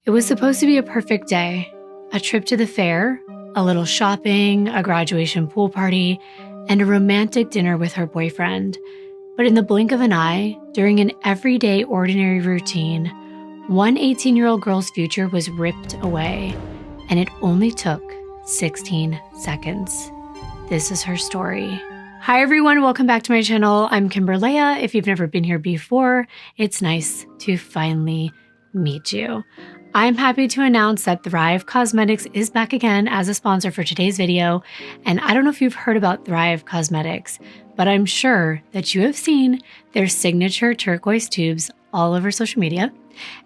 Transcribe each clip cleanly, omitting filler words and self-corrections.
It was supposed to be a perfect day, a trip to the fair, a little shopping, a graduation pool party, and a romantic dinner with her boyfriend. But in the blink of an eye, during an everyday ordinary routine, one 18-year-old girl's future was ripped away, and it only took 16 seconds. This is her story. Hi everyone, welcome back to my channel. I'm Kimbyrleigha. If you've never been here before, it's nice to finally meet you. I'm happy to announce that Thrive Cosmetics is back again as a sponsor for today's video. And I don't know if you've heard about Thrive Cosmetics, but I'm sure that you have seen their signature turquoise tubes all over social media.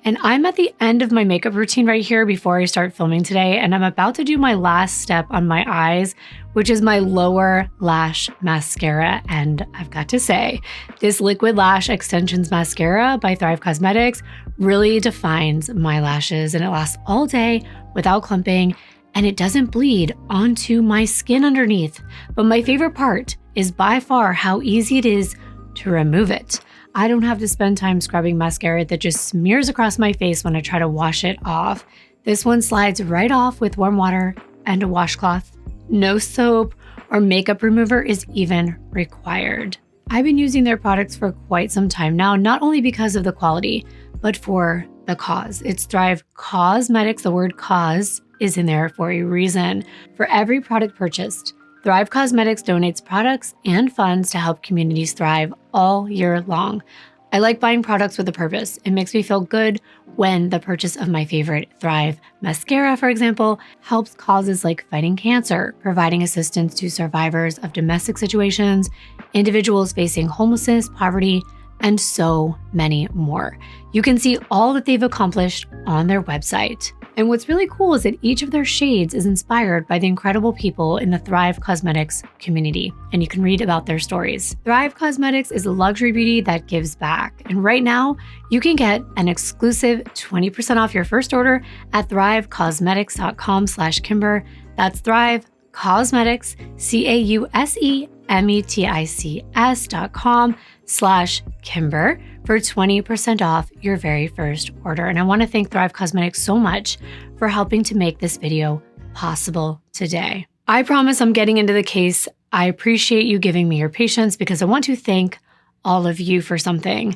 And I'm at the end of my makeup routine right here before I start filming today, and I'm about to do my last step on my eyes, which is my lower lash mascara. And I've got to say, this Liquid Lash Extensions Mascara by Thrive Cosmetics really defines my lashes, and it lasts all day without clumping, and it doesn't bleed onto my skin underneath. But my favorite part is by far how easy it is to remove it. I don't have to spend time scrubbing mascara that just smears across my face when I try to wash it off. This one slides right off with warm water and a washcloth. No soap or makeup remover is even required. I've been using their products for quite some time now, not only because of the quality, but for the cause. It's Thrive Cosmetics. The word cause is in there for a reason. For every product purchased, Thrive Cosmetics donates products and funds to help communities thrive all year long. I like buying products with a purpose. It makes me feel good when the purchase of my favorite Thrive mascara, for example, helps causes like fighting cancer, providing assistance to survivors of domestic situations, individuals facing homelessness, poverty, and so many more. You can see all that they've accomplished on their website. And what's really cool is that each of their shades is inspired by the incredible people in the Thrive Cosmetics community, and you can read about their stories. Thrive Cosmetics is a luxury beauty that gives back. And right now, you can get an exclusive 20% off your first order at thrivecosmetics.com/Kimber. That's Thrive Cosmetics, CAUSEMETICS.com/Kimber for 20% off your very first order. And I want to thank Thrive Cosmetics so much for helping to make this video possible today. I promise I'm getting into the case. I appreciate you giving me your patience because I want to thank all of you for something.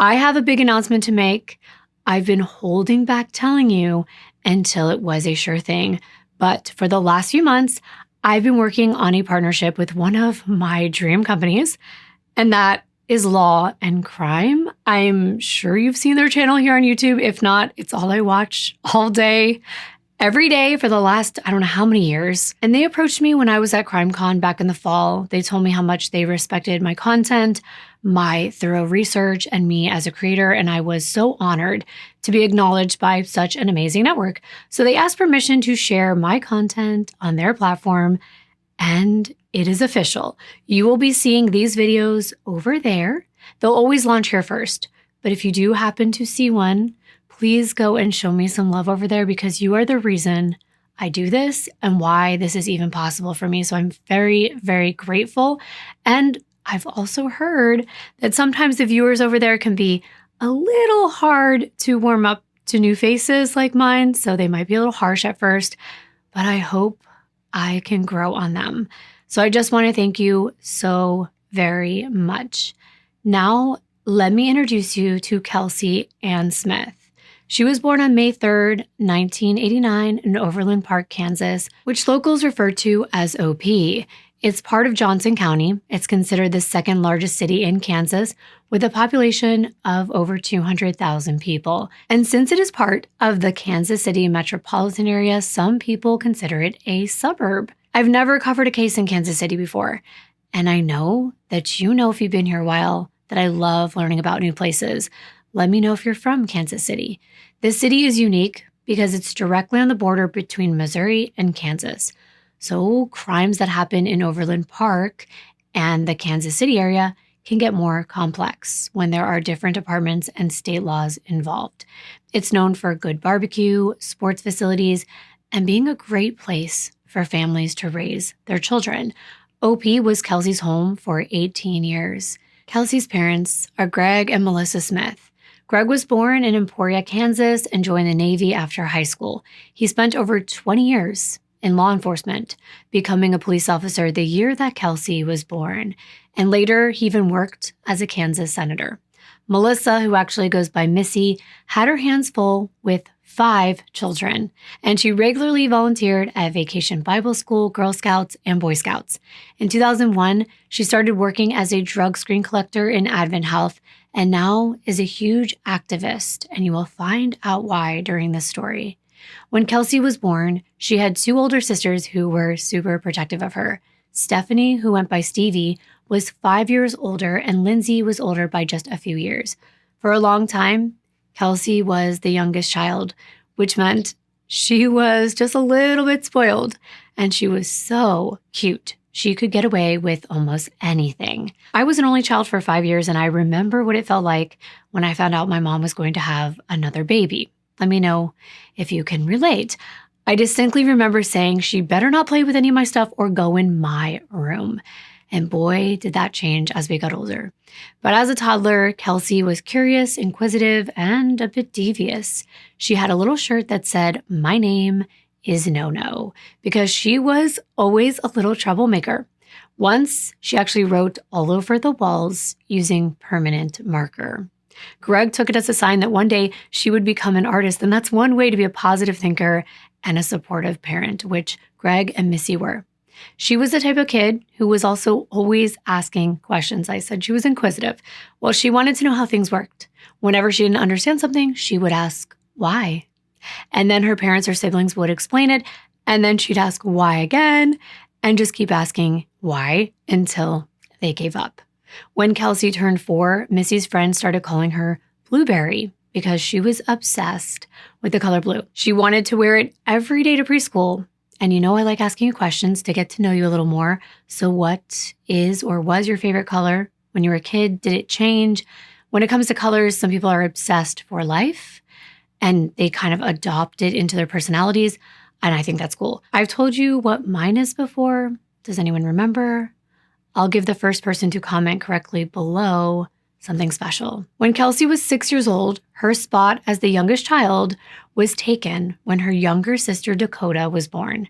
I have a big announcement to make. I've been holding back telling you until it was a sure thing. But for the last few months, I've been working on a partnership with one of my dream companies, and that is Law and Crime. I'm sure you've seen their channel here on YouTube. If not, it's all I watch all day, every day for the last, I don't know how many years. And they approached me when I was at CrimeCon back in the fall. They told me how much they respected my content, my thorough research, and me as a creator. And I was so honored to be acknowledged by such an amazing network. So they asked permission to share my content on their platform, and it is official. You will be seeing these videos over there. They'll always launch here first. But if you do happen to see one, please go and show me some love over there because you are the reason I do this and why this is even possible for me. So I'm very, very grateful. And I've also heard that sometimes the viewers over there can be a little hard to warm up to new faces like mine. So they might be a little harsh at first, but I hope I can grow on them. So I just want to thank you so very much. Now, let me introduce you to Kelsey Ann Smith. She was born on May 3rd, 1989 in Overland Park, Kansas, which locals refer to as OP. It's part of Johnson County. It's considered the second largest city in Kansas with a population of over 200,000 people. And since it is part of the Kansas City metropolitan area, some people consider it a suburb. I've never covered a case in Kansas City before, and I know that you know if you've been here a while that I love learning about new places. Let me know if you're from Kansas City. This city is unique because it's directly on the border between Missouri and Kansas. So crimes that happen in Overland Park and the Kansas City area can get more complex when there are different departments and state laws involved. It's known for good barbecue, sports facilities, and being a great place for families to raise their children. OP was Kelsey's home for 18 years. Kelsey's parents are Greg and Melissa Smith. Greg was born in Emporia, Kansas, and joined the Navy after high school. He spent over 20 years in law enforcement, becoming a police officer the year that Kelsey was born. And later, he even worked as a Kansas senator. Melissa, who actually goes by Missy, had her hands full with 5 children, and she regularly volunteered at Vacation Bible School, Girl Scouts, and Boy Scouts. In 2001, she started working as a drug screen collector in Advent Health, and now is a huge activist, and you will find out why during this story. When Kelsey was born, she had 2 older sisters who were super protective of her. Stephanie, who went by Stevie, was 5 years older, and Lindsay was older by just a few years. For a long time, Kelsey was the youngest child, which meant she was just a little bit spoiled, and she was so cute. She could get away with almost anything. I was an only child for 5 years, and I remember what it felt like when I found out my mom was going to have another baby. Let me know if you can relate. I distinctly remember saying she better not play with any of my stuff or go in my room. And boy, did that change as we got older. But as a toddler, Kelsey was curious, inquisitive, and a bit devious. She had a little shirt that said, "My name is No-No," because she was always a little troublemaker. Once, she actually wrote all over the walls using permanent marker. Greg took it as a sign that one day she would become an artist, and that's one way to be a positive thinker and a supportive parent, which Greg and Missy were. She was the type of kid who was also always asking questions. I said she was inquisitive. Well, she wanted to know how things worked. Whenever she didn't understand something, she would ask, why? And then her parents or siblings would explain it, and then she'd ask why again, and just keep asking why until they gave up. When Kelsey turned 4, Missy's friends started calling her Blueberry because she was obsessed with the color blue. She wanted to wear it every day to preschool. And you know I like asking you questions to get to know you a little more. So what is or was your favorite color when you were a kid? Did it change? When it comes to colors, some people are obsessed for life and they kind of adopt it into their personalities. And I think that's cool. I've told you what mine is before. Does anyone remember? I'll give the first person to comment correctly below something special. When Kelsey was 6 years old, her spot as the youngest child was taken when her younger sister Dakota was born.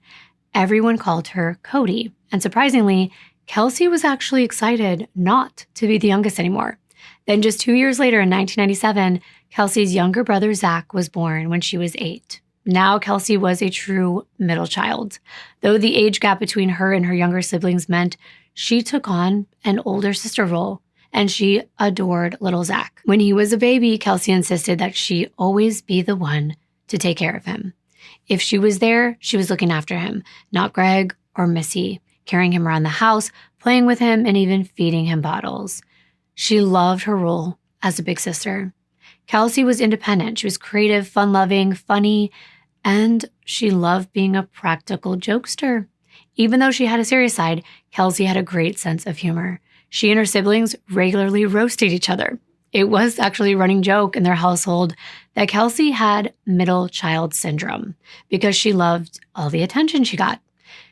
Everyone called her Cody. And surprisingly, Kelsey was actually excited not to be the youngest anymore. Then just 2 years later in 1997, Kelsey's younger brother Zach was born when she was 8. Now Kelsey was a true middle child. Though the age gap between her and her younger siblings meant she took on an older sister role, and she adored little Zach. When he was a baby, Kelsey insisted that she always be the one to take care of him. If she was there, she was looking after him, not Greg or Missy, carrying him around the house, playing with him, and even feeding him bottles. She loved her role as a big sister. Kelsey was independent. She was creative, fun-loving, funny, and she loved being a practical jokester. Even though she had a serious side, Kelsey had a great sense of humor. She and her siblings regularly roasted each other. It was actually a running joke in their household that Kelsey had middle child syndrome because she loved all the attention she got.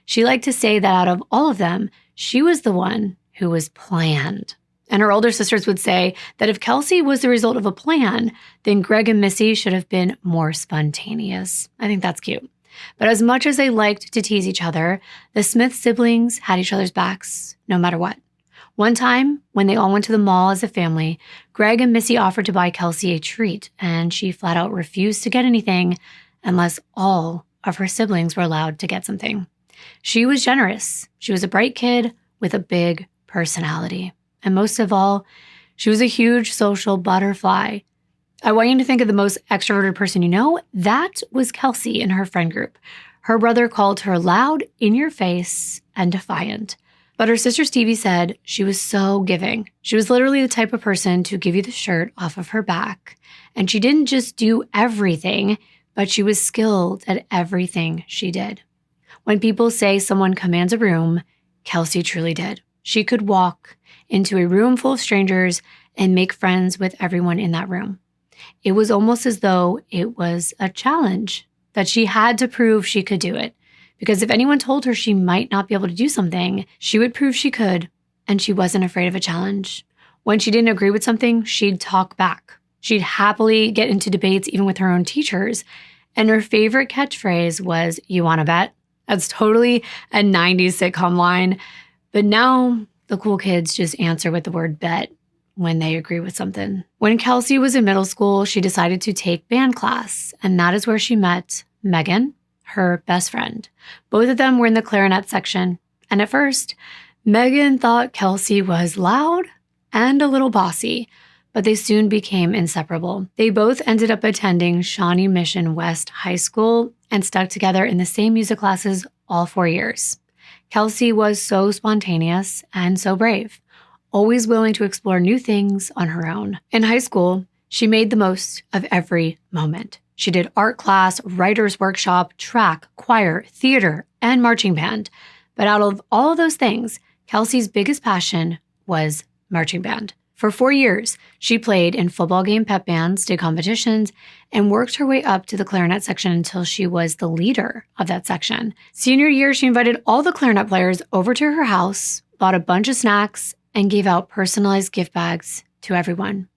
She liked to say that out of all of them, she was the one who was planned. And her older sisters would say that if Kelsey was the result of a plan, then Greg and Missy should have been more spontaneous. I think that's cute. But as much as they liked to tease each other, the Smith siblings had each other's backs no matter what. One time, when they all went to the mall as a family, Greg and Missy offered to buy Kelsey a treat, and she flat out refused to get anything unless all of her siblings were allowed to get something. She was generous. She was a bright kid with a big personality. And most of all, she was a huge social butterfly. I want you to think of the most extroverted person you know. That was Kelsey in her friend group. Her brother called her loud, in your face, and defiant. But her sister Stevie said she was so giving. She was literally the type of person to give you the shirt off of her back. And she didn't just do everything, but she was skilled at everything she did. When people say someone commands a room, Kelsey truly did. She could walk into a room full of strangers and make friends with everyone in that room. It was almost as though it was a challenge that she had to prove she could do it. Because if anyone told her she might not be able to do something, she would prove she could, and she wasn't afraid of a challenge. When she didn't agree with something, she'd talk back. She'd happily get into debates even with her own teachers. And her favorite catchphrase was, "You wanna bet?" That's totally a 90s sitcom line. But now the cool kids just answer with the word bet when they agree with something. When Kelsey was in middle school, she decided to take band class. And that is where she met Megan, her best friend. Both of them were in the clarinet section. And at first, Megan thought Kelsey was loud and a little bossy, but they soon became inseparable. They both ended up attending Shawnee Mission West High School and stuck together in the same music classes all 4 years. Kelsey was so spontaneous and so brave, always willing to explore new things on her own. In high school, she made the most of every moment. She did art class, writer's workshop, track, choir, theater, and marching band. But out of all of those things, Kelsey's biggest passion was marching band. For 4 years, she played in football game pep bands, did competitions, and worked her way up to the clarinet section until she was the leader of that section. Senior year, she invited all the clarinet players over to her house, bought a bunch of snacks, and gave out personalized gift bags to everyone.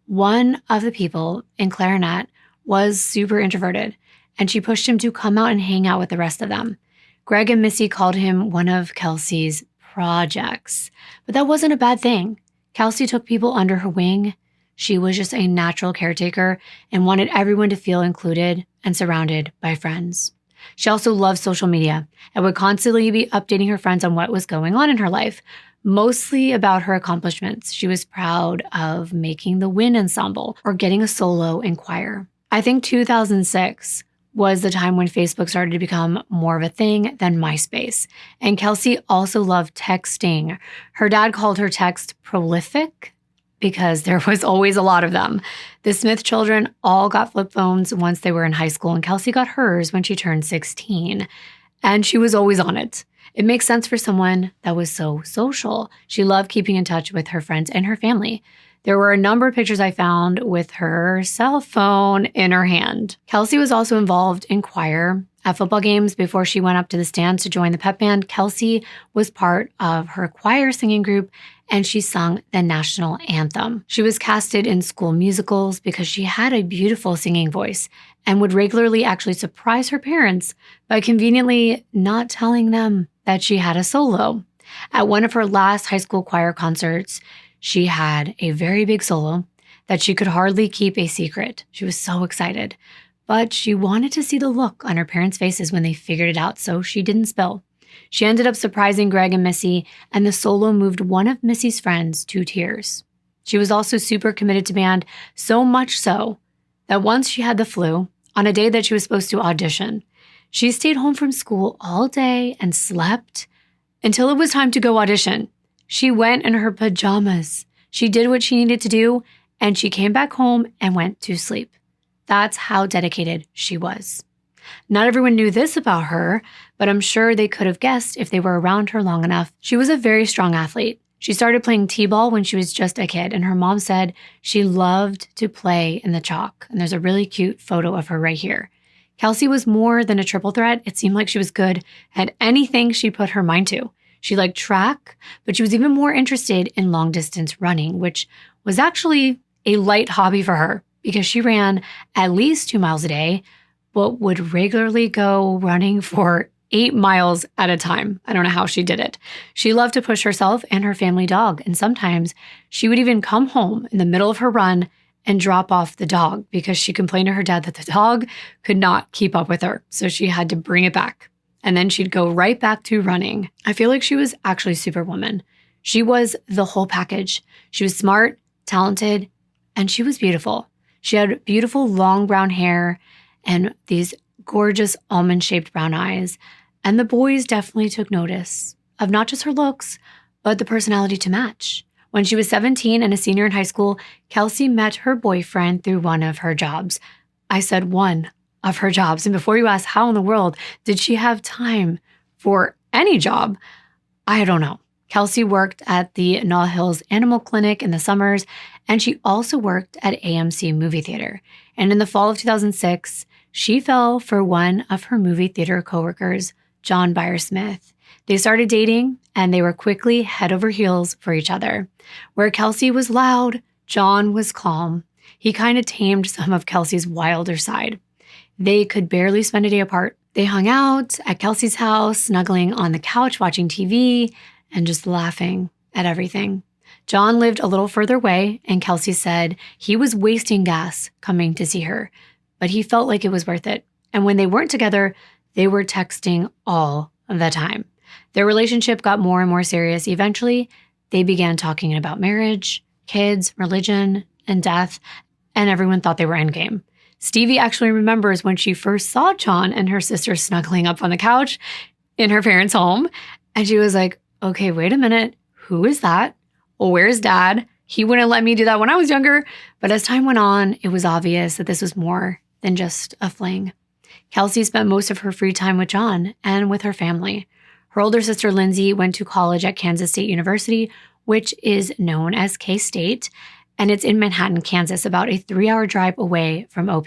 One of the people in clarinet was super introverted, and she pushed him to come out and hang out with the rest of them. Greg and Missy called him one of Kelsey's projects, but that wasn't a bad thing. Kelsey took people under her wing. She was just a natural caretaker and wanted everyone to feel included and surrounded by friends. She also loved social media and would constantly be updating her friends on what was going on in her life, mostly about her accomplishments. She was proud of making the wind ensemble or getting a solo in choir. I think 2006 was the time when Facebook started to become more of a thing than MySpace. And Kelsey also loved texting. Her dad called her text prolific because there was always a lot of them. The Smith children all got flip phones once they were in high school, and Kelsey got hers when she turned 16. And she was always on it. It makes sense for someone that was so social. She loved keeping in touch with her friends and her family. There were a number of pictures I found with her cell phone in her hand. Kelsey was also involved in choir. At football games, before she went up to the stands to join the pep band, Kelsey was part of her choir singing group, and she sung the national anthem. She was casted in school musicals because she had a beautiful singing voice and would regularly actually surprise her parents by conveniently not telling them that she had a solo. At one of her last high school choir concerts, she had a very big solo that she could hardly keep a secret. She was so excited, but she wanted to see the look on her parents' faces when they figured it out, so she didn't spill. She ended up surprising Greg and Missy, and the solo moved one of Missy's friends to tears. She was also super committed to band, so much so that once she had the flu on a day that she was supposed to audition, she stayed home from school all day and slept until it was time to go audition. She went in her pajamas. She did what she needed to do, and she came back home and went to sleep. That's how dedicated she was. Not everyone knew this about her, but I'm sure they could have guessed if they were around her long enough. She was a very strong athlete. She started playing t-ball when she was just a kid, and her mom said she loved to play in the chalk. And there's a really cute photo of her right here. Kelsey was more than a triple threat. It seemed like she was good at anything she put her mind to. She liked track, but she was even more interested in long-distance running, which was actually a light hobby for her because she ran at least 2 miles a day, but would regularly go running for 8 miles at a time. I don't know how she did it. She loved to push herself and her family dog, and sometimes she would even come home in the middle of her run and drop off the dog because she complained to her dad that the dog could not keep up with her, so she had to bring it back. And then she'd go right back to running. I feel like she was actually Superwoman. She was the whole package. She was smart, talented, and she was beautiful. She had beautiful long brown hair and these gorgeous almond-shaped brown eyes. And the boys definitely took notice of not just her looks, but the personality to match. When she was 17 and a senior in high school, Kelsey met her boyfriend through one of her jobs. I said one of her jobs. And before you ask how in the world did she have time for any job, I don't know. Kelsey worked at the Noll Hills Animal Clinic in the summers, and she also worked at AMC Movie Theater. And in the fall of 2006, she fell for one of her movie theater coworkers, John Byer-Smith. They started dating, and they were quickly head over heels for each other. Where Kelsey was loud, John was calm. He kind of tamed some of Kelsey's wilder side. They could barely spend a day apart. They hung out at Kelsey's house, snuggling on the couch, watching TV, and just laughing at everything. John lived a little further away, and Kelsey said he was wasting gas coming to see her, but he felt like it was worth it. And when they weren't together, they were texting all the time. Their relationship got more and more serious. Eventually, they began talking about marriage, kids, religion, and death, and everyone thought they were endgame. Stevie actually remembers when she first saw John and her sister snuggling up on the couch in her parents' home, and she was like, okay, wait a minute, who is that? Where's Dad? He wouldn't let me do that when I was younger. But as time went on, it was obvious that this was more than just a fling. Kelsey spent most of her free time with John and with her family. Her older sister, Lindsay, went to college at Kansas State University, which is known as K-State, and it's in Manhattan, Kansas, about a 3-hour drive away from OP.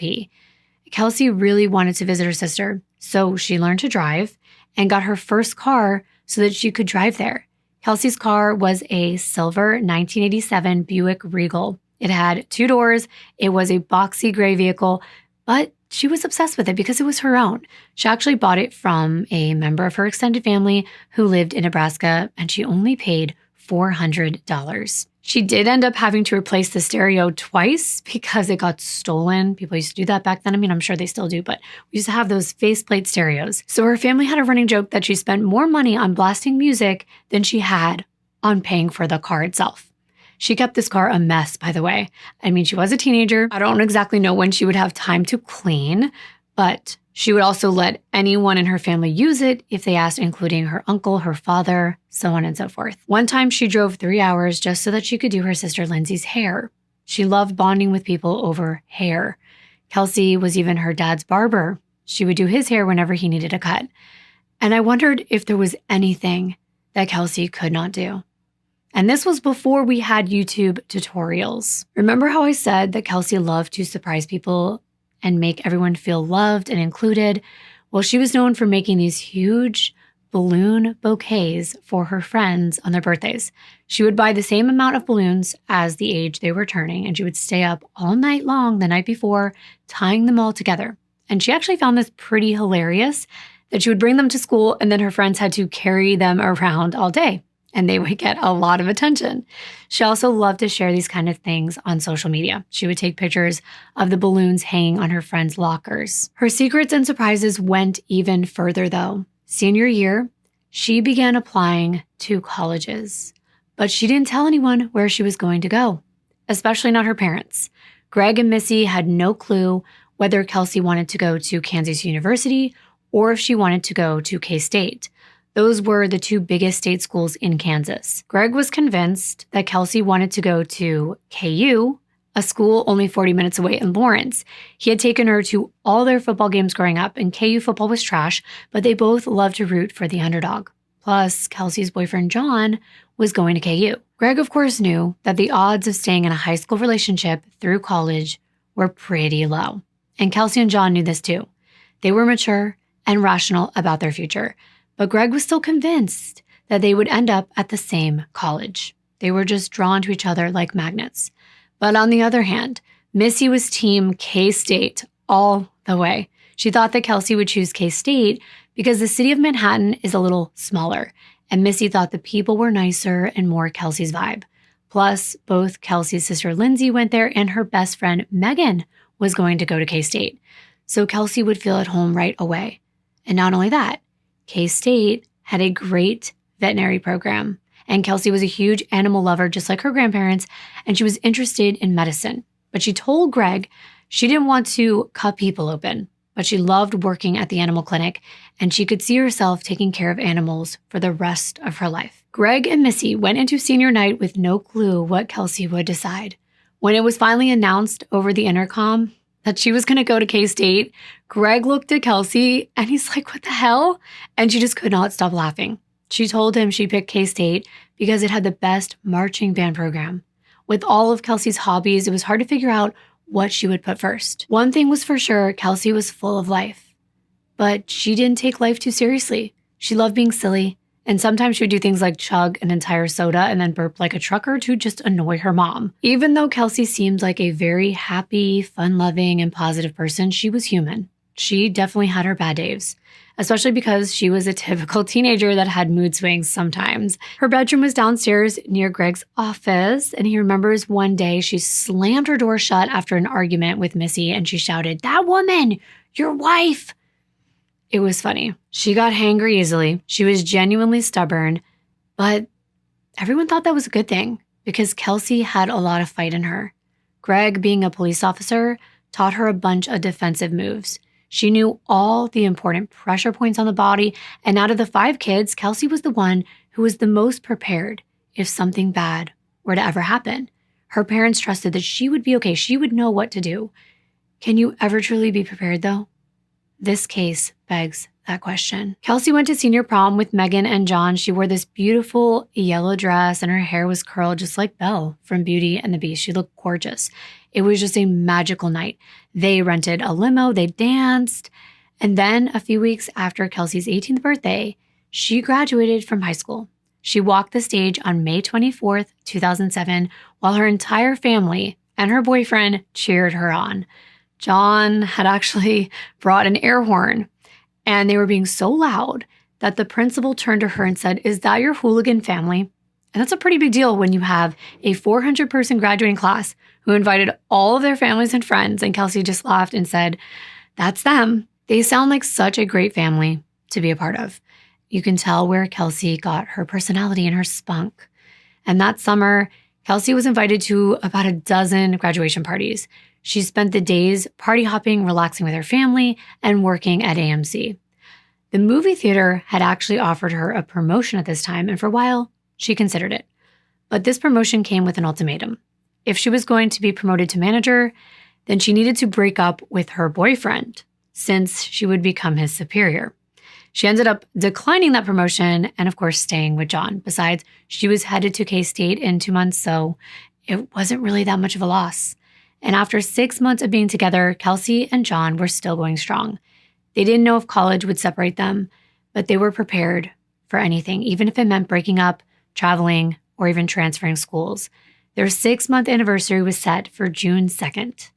Kelsey really wanted to visit her sister, so she learned to drive and got her first car so that she could drive there. Kelsey's car was a silver 1987 Buick Regal. It had 2 doors. It was a boxy gray vehicle, but she was obsessed with it because it was her own. She actually bought it from a member of her extended family who lived in Nebraska, and she only paid $400. She did end up having to replace the stereo twice because it got stolen. People used to do that back then. I mean, I'm sure they still do, but we used to have those faceplate stereos. So her family had a running joke that she spent more money on blasting music than she had on paying for the car itself. She kept this car a mess, by the way. I mean, she was a teenager. I don't exactly know when she would have time to clean, but she would also let anyone in her family use it if they asked, including her uncle, her father, so on and so forth. One time she drove 3 hours just so that she could do her sister Lindsay's hair. She loved bonding with people over hair. Kelsey was even her dad's barber. She would do his hair whenever he needed a cut. And I wondered if there was anything that Kelsey could not do. And this was before we had YouTube tutorials. Remember how I said that Kelsey loved to surprise people and make everyone feel loved and included? Well, she was known for making these huge balloon bouquets for her friends on their birthdays. She would buy the same amount of balloons as the age they were turning, and she would stay up all night long the night before, tying them all together. And she actually found this pretty hilarious, that she would bring them to school and then her friends had to carry them around all day, and they would get a lot of attention. She also loved to share these kind of things on social media. She would take pictures of the balloons hanging on her friends' lockers. Her secrets and surprises went even further, though. Senior year, she began applying to colleges, but she didn't tell anyone where she was going to go, especially not her parents. Greg and Missy had no clue whether Kelsey wanted to go to Kansas University or if she wanted to go to K-State. Those were the 2 biggest state schools in Kansas. Greg was convinced that Kelsey wanted to go to KU, a school only 40 minutes away in Lawrence. He had taken her to all their football games growing up, and KU football was trash, but they both loved to root for the underdog. Plus, Kelsey's boyfriend John was going to KU. Greg, of course, knew that the odds of staying in a high school relationship through college were pretty low. And Kelsey and John knew this too. They were mature and rational about their future. But Greg was still convinced that they would end up at the same college. They were just drawn to each other like magnets. But on the other hand, Missy was team K-State all the way. She thought that Kelsey would choose K-State because the city of Manhattan is a little smaller, and Missy thought the people were nicer and more Kelsey's vibe. Plus, both Kelsey's sister Lindsay went there, and her best friend Megan was going to go to K-State. So Kelsey would feel at home right away. And not only that, K-State had a great veterinary program, and Kelsey was a huge animal lover just like her grandparents, and she was interested in medicine. But she told Greg she didn't want to cut people open, but she loved working at the animal clinic, and she could see herself taking care of animals for the rest of her life. Greg and Missy went into senior night with no clue what Kelsey would decide. When it was finally announced over the intercom that she was going to go to K-State, Greg looked at Kelsey and he's like, what the hell? And she just could not stop laughing. She told him she picked K-State because it had the best marching band program. With all of Kelsey's hobbies, it was hard to figure out what she would put first. One thing was for sure, Kelsey was full of life. But she didn't take life too seriously. She loved being silly And sometimes she would do things like chug an entire soda and then burp like a trucker to just annoy her mom. Even though Kelsey seemed like a very happy, fun-loving, and positive person, she was human. She definitely had her bad days, especially because she was a typical teenager that had mood swings sometimes. Her bedroom was downstairs near Greg's office, and he remembers one day she slammed her door shut after an argument with Missy, and she shouted, "That woman, your wife!" It was funny. She got hangry easily. She was genuinely stubborn, but everyone thought that was a good thing because Kelsey had a lot of fight in her. Greg, being a police officer, taught her a bunch of defensive moves. She knew all the important pressure points on the body, and out of the 5 kids, Kelsey was the one who was the most prepared if something bad were to ever happen. Her parents trusted that she would be okay. She would know what to do. Can you ever truly be prepared, though? This case begs that question. Kelsey went to senior prom with Megan and John. She wore this beautiful yellow dress, and her hair was curled just like Belle from Beauty and the Beast. She looked gorgeous. It was just a magical night. They rented a limo, they danced, and then a few weeks after Kelsey's 18th birthday, she graduated from high school. She walked the stage on May 24th, 2007, while her entire family and her boyfriend cheered her on. John had actually brought an air horn, and they were being so loud that the principal turned to her and said, "Is that your hooligan family?" And that's a pretty big deal when you have a 400-person graduating class who invited all of their families and friends, and Kelsey just laughed and said, "That's them. They sound like such a great family to be a part of." You can tell where Kelsey got her personality and her spunk. And that summer, Kelsey was invited to about a dozen graduation parties. She spent the days party hopping, relaxing with her family, and working at AMC. The movie theater had actually offered her a promotion at this time, and for a while, she considered it. But this promotion came with an ultimatum. If she was going to be promoted to manager, then she needed to break up with her boyfriend, since she would become his superior. She ended up declining that promotion and, of course, staying with John. Besides, she was headed to K-State in 2 months, so it wasn't really that much of a loss. And after 6 months of being together, Kelsey and John were still going strong. They didn't know if college would separate them, but they were prepared for anything, even if it meant breaking up, traveling, or even transferring schools. Their 6-month anniversary was set for June 2nd,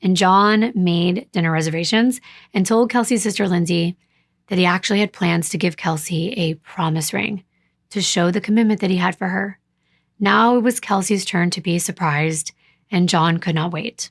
and John made dinner reservations and told Kelsey's sister Lindsay that he actually had plans to give Kelsey a promise ring to show the commitment that he had for her. Now it was Kelsey's turn to be surprised, and John could not wait.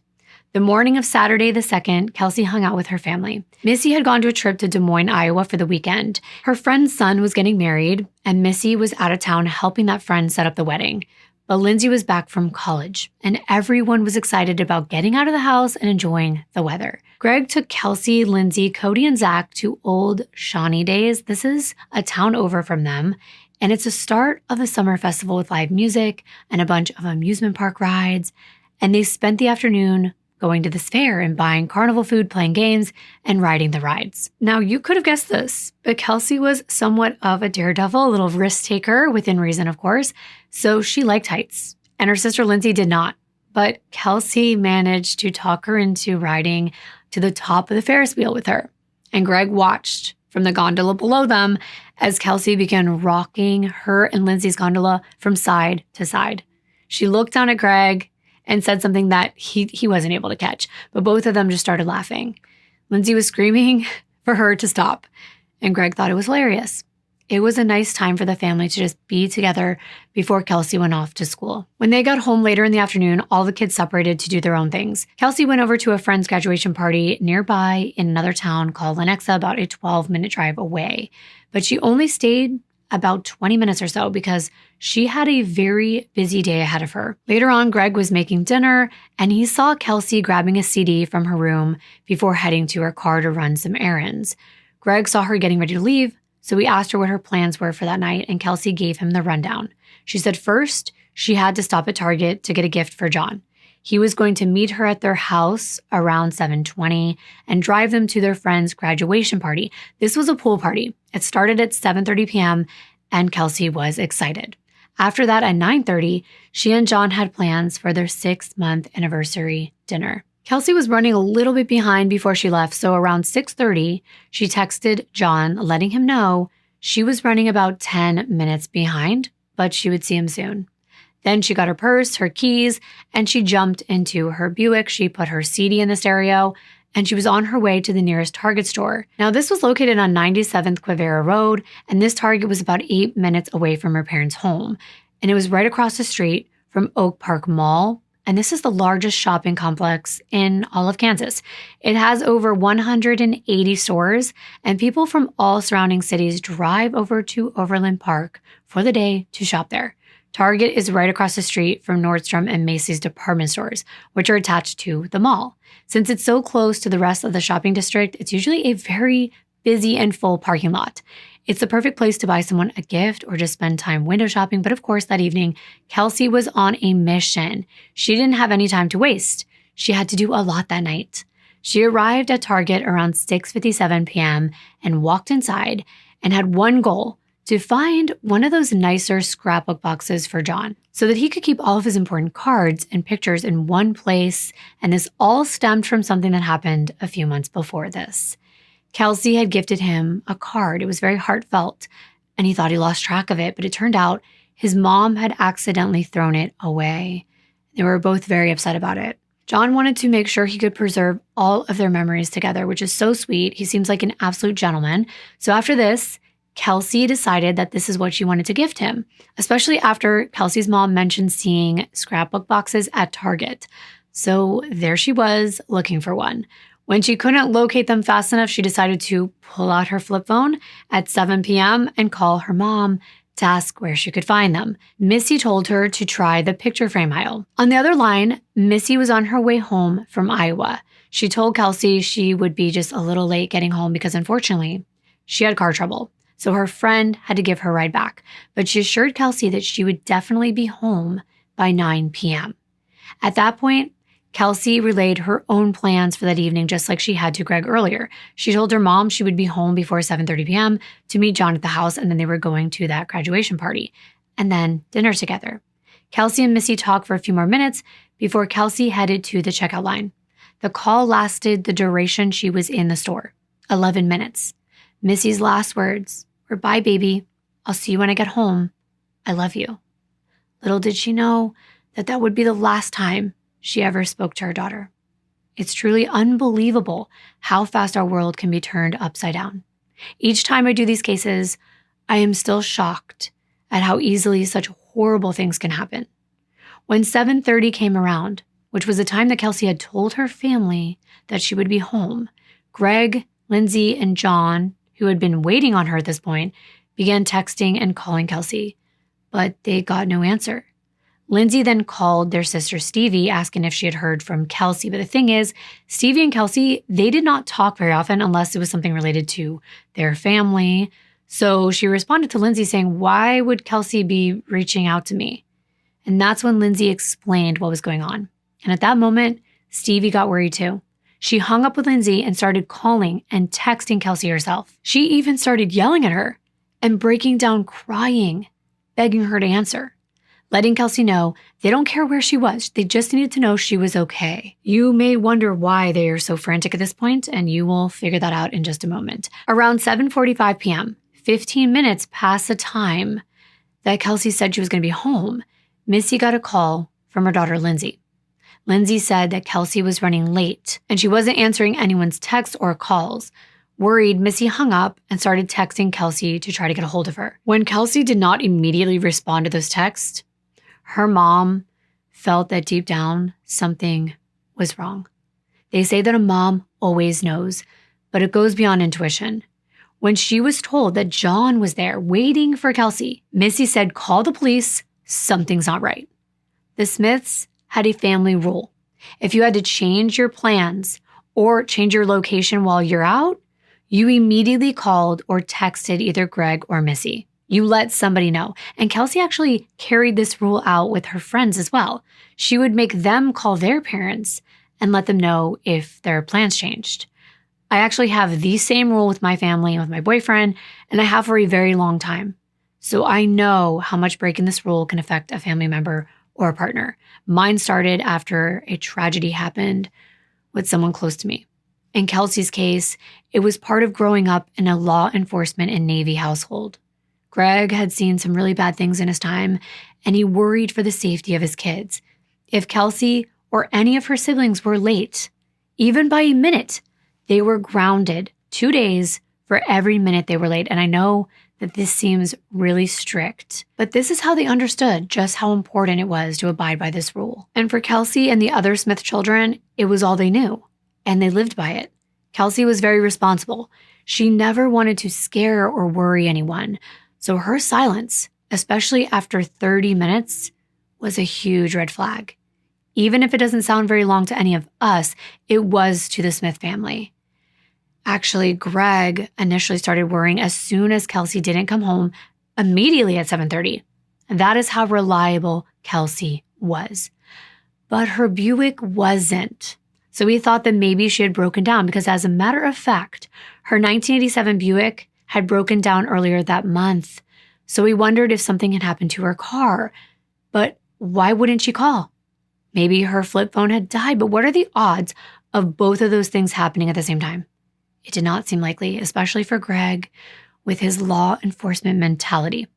The morning of Saturday the 2nd, Kelsey hung out with her family. Missy had gone to a trip to Des Moines, Iowa for the weekend. Her friend's son was getting married, and Missy was out of town helping that friend set up the wedding. But Lindsay was back from college, and everyone was excited about getting out of the house and enjoying the weather. Greg took Kelsey, Lindsay, Cody, and Zach to Old Shawnee Days. This is a town over from them, and it's a start of a summer festival with live music and a bunch of amusement park rides. And they spent the afternoon going to this fair and buying carnival food, playing games, and riding the rides. Now, you could have guessed this, but Kelsey was somewhat of a daredevil, a little risk taker, within reason, of course. So she liked heights, and her sister Lindsay did not. But Kelsey managed to talk her into riding to the top of the Ferris wheel with her. And Greg watched from the gondola below them as Kelsey began rocking her and Lindsay's gondola from side to side. She looked down at Greg and said something that he wasn't able to catch, but both of them just started laughing. Lindsay was screaming for her to stop, and Greg thought it was hilarious. It was a nice time for the family to just be together before Kelsey went off to school. When they got home later in the afternoon, all the kids separated to do their own things. Kelsey went over to a friend's graduation party nearby in another town called Lenexa, about a 12-minute drive away. But she only stayed about 20 minutes or so because she had a very busy day ahead of her. Later on, Greg was making dinner, and he saw Kelsey grabbing a CD from her room before heading to her car to run some errands. Greg saw her getting ready to leave, so he asked her what her plans were for that night, and Kelsey gave him the rundown. She said first, she had to stop at Target to get a gift for John. He was going to meet her at their house around 7:20 and drive them to their friend's graduation party. This was a pool party. It started at 7:30 p.m., and Kelsey was excited. After that, at 9:30, she and John had plans for their 6-month anniversary dinner. Kelsey was running a little bit behind before she left, so around 6:30, she texted John letting him know She was running about 10 minutes behind, but she would see him soon. Then she got her purse, her keys, and she jumped into her Buick. She put her CD in the stereo, and she was on her way to the nearest Target store. Now, this was located on 97th Quivira Road, and this Target was about 8 minutes away from her parents' home. And it was right across the street from Oak Park Mall. And this is the largest shopping complex in all of Kansas. It has over 180 stores, and people from all surrounding cities drive over to Overland Park for the day to shop there. Target is right across the street from Nordstrom and Macy's department stores, which are attached to the mall. Since it's so close to the rest of the shopping district, it's usually a very busy and full parking lot. It's the perfect place to buy someone a gift or just spend time window shopping. But of course, that evening, Kelsey was on a mission. She didn't have any time to waste. She had to do a lot that night. She arrived at Target around 6:57 p.m. and walked inside and had one goal: to find one of those nicer scrapbook boxes for John so that he could keep all of his important cards and pictures in one place. And this all stemmed from something that happened a few months before this. Kelsey had gifted him a card. It was very heartfelt, and he thought he lost track of it, but it turned out his mom had accidentally thrown it away. They were both very upset about it. John wanted to make sure he could preserve all of their memories together, which is so sweet. He seems like an absolute gentleman. So after this, Kelsey decided that this is what she wanted to gift him, especially after Kelsey's mom mentioned seeing scrapbook boxes at Target. So there she was looking for one. When she couldn't locate them fast enough, she decided to pull out her flip phone at 7 p.m. and call her mom to ask where she could find them. Missy told her to try the picture frame aisle. On the other line, Missy was on her way home from Iowa. She told Kelsey she would be just a little late getting home because unfortunately, she had car trouble. So her friend had to give her a ride back, but she assured Kelsey that she would definitely be home by 9 p.m. At that point, Kelsey relayed her own plans for that evening, just like she had to Greg earlier. She told her mom she would be home before 7:30 p.m. to meet John at the house, and then they were going to that graduation party, and then dinner together. Kelsey and Missy talked for a few more minutes before Kelsey headed to the checkout line. The call lasted the duration she was in the store, 11 minutes. Missy's last words were, "Bye, baby. I'll see you when I get home. I love you." Little did she know that that would be the last time she ever spoke to her daughter. It's truly unbelievable how fast our world can be turned upside down. Each time I do these cases, I am still shocked at how easily such horrible things can happen. When 7:30 came around, which was the time that Kelsey had told her family that she would be home, Greg, Lindsay, and John, who had been waiting on her at this point, began texting and calling Kelsey, but they got no answer. Lindsay then called their sister Stevie, asking if she had heard from Kelsey. But the thing is, Stevie and Kelsey, they did not talk very often unless it was something related to their family. So she responded to Lindsay saying, "Why would Kelsey be reaching out to me?" And that's when Lindsay explained what was going on. And at that moment, Stevie got worried too. She hung up with Lindsay and started calling and texting Kelsey herself. She even started yelling at her and breaking down crying, begging her to answer, letting Kelsey know they don't care where she was. They just needed to know she was okay. You may wonder why they are so frantic at this point, and you will figure that out in just a moment. Around 7:45 p.m., 15 minutes past the time that Kelsey said she was going to be home, Missy got a call from her daughter, Lindsay. Lindsay said that Kelsey was running late and she wasn't answering anyone's texts or calls. Worried, Missy hung up and started texting Kelsey to try to get a hold of her. When Kelsey did not immediately respond to those texts, her mom felt that deep down something was wrong. They say that a mom always knows, but it goes beyond intuition. When she was told that John was there waiting for Kelsey, Missy said, "Call the police, something's not right." The Smiths had a family rule. If you had to change your plans or change your location while you're out, you immediately called or texted either Greg or Missy. You let somebody know. And Kelsey actually carried this rule out with her friends as well. She would make them call their parents and let them know if their plans changed. I actually have the same rule with my family and with my boyfriend, and I have for a very long time. So I know how much breaking this rule can affect a family member or a partner. Mine started after a tragedy happened with someone close to me. In Kelsey's case, it was part of growing up in a law enforcement and Navy household. Greg had seen some really bad things in his time, and he worried for the safety of his kids. If Kelsey or any of her siblings were late, even by a minute, they were grounded 2 days for every minute they were late. And I know that this seems really strict, but this is how they understood just how important it was to abide by this rule. And for Kelsey and the other Smith children, it was all they knew, and they lived by it. Kelsey was very responsible. She never wanted to scare or worry anyone. So her silence, especially after 30 minutes, was a huge red flag. Even if it doesn't sound very long to any of us, it was to the Smith family. Actually, Greg initially started worrying as soon as Kelsey didn't come home immediately at 7:30. And that is how reliable Kelsey was. But her Buick wasn't. So we thought that maybe she had broken down because, as a matter of fact, her 1987 Buick had broken down earlier that month. So we wondered if something had happened to her car. But why wouldn't she call? Maybe her flip phone had died, but what are the odds of both of those things happening at the same time? It did not seem likely, especially for Greg with his law enforcement mentality.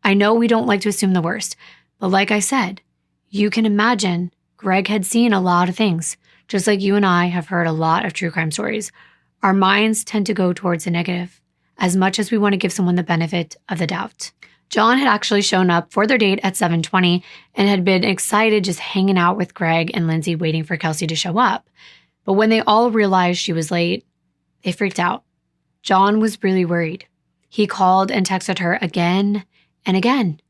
I know we don't like to assume the worst, but like I said, you can imagine Greg had seen a lot of things, just like you and I have heard a lot of true crime stories. Our minds tend to go towards the negative, as much as we want to give someone the benefit of the doubt. John had actually shown up for their date at 7:20 and had been excited just hanging out with Greg and Lindsay waiting for Kelsey to show up. But when they all realized she was late, they freaked out. John was really worried. He called and texted her again and again.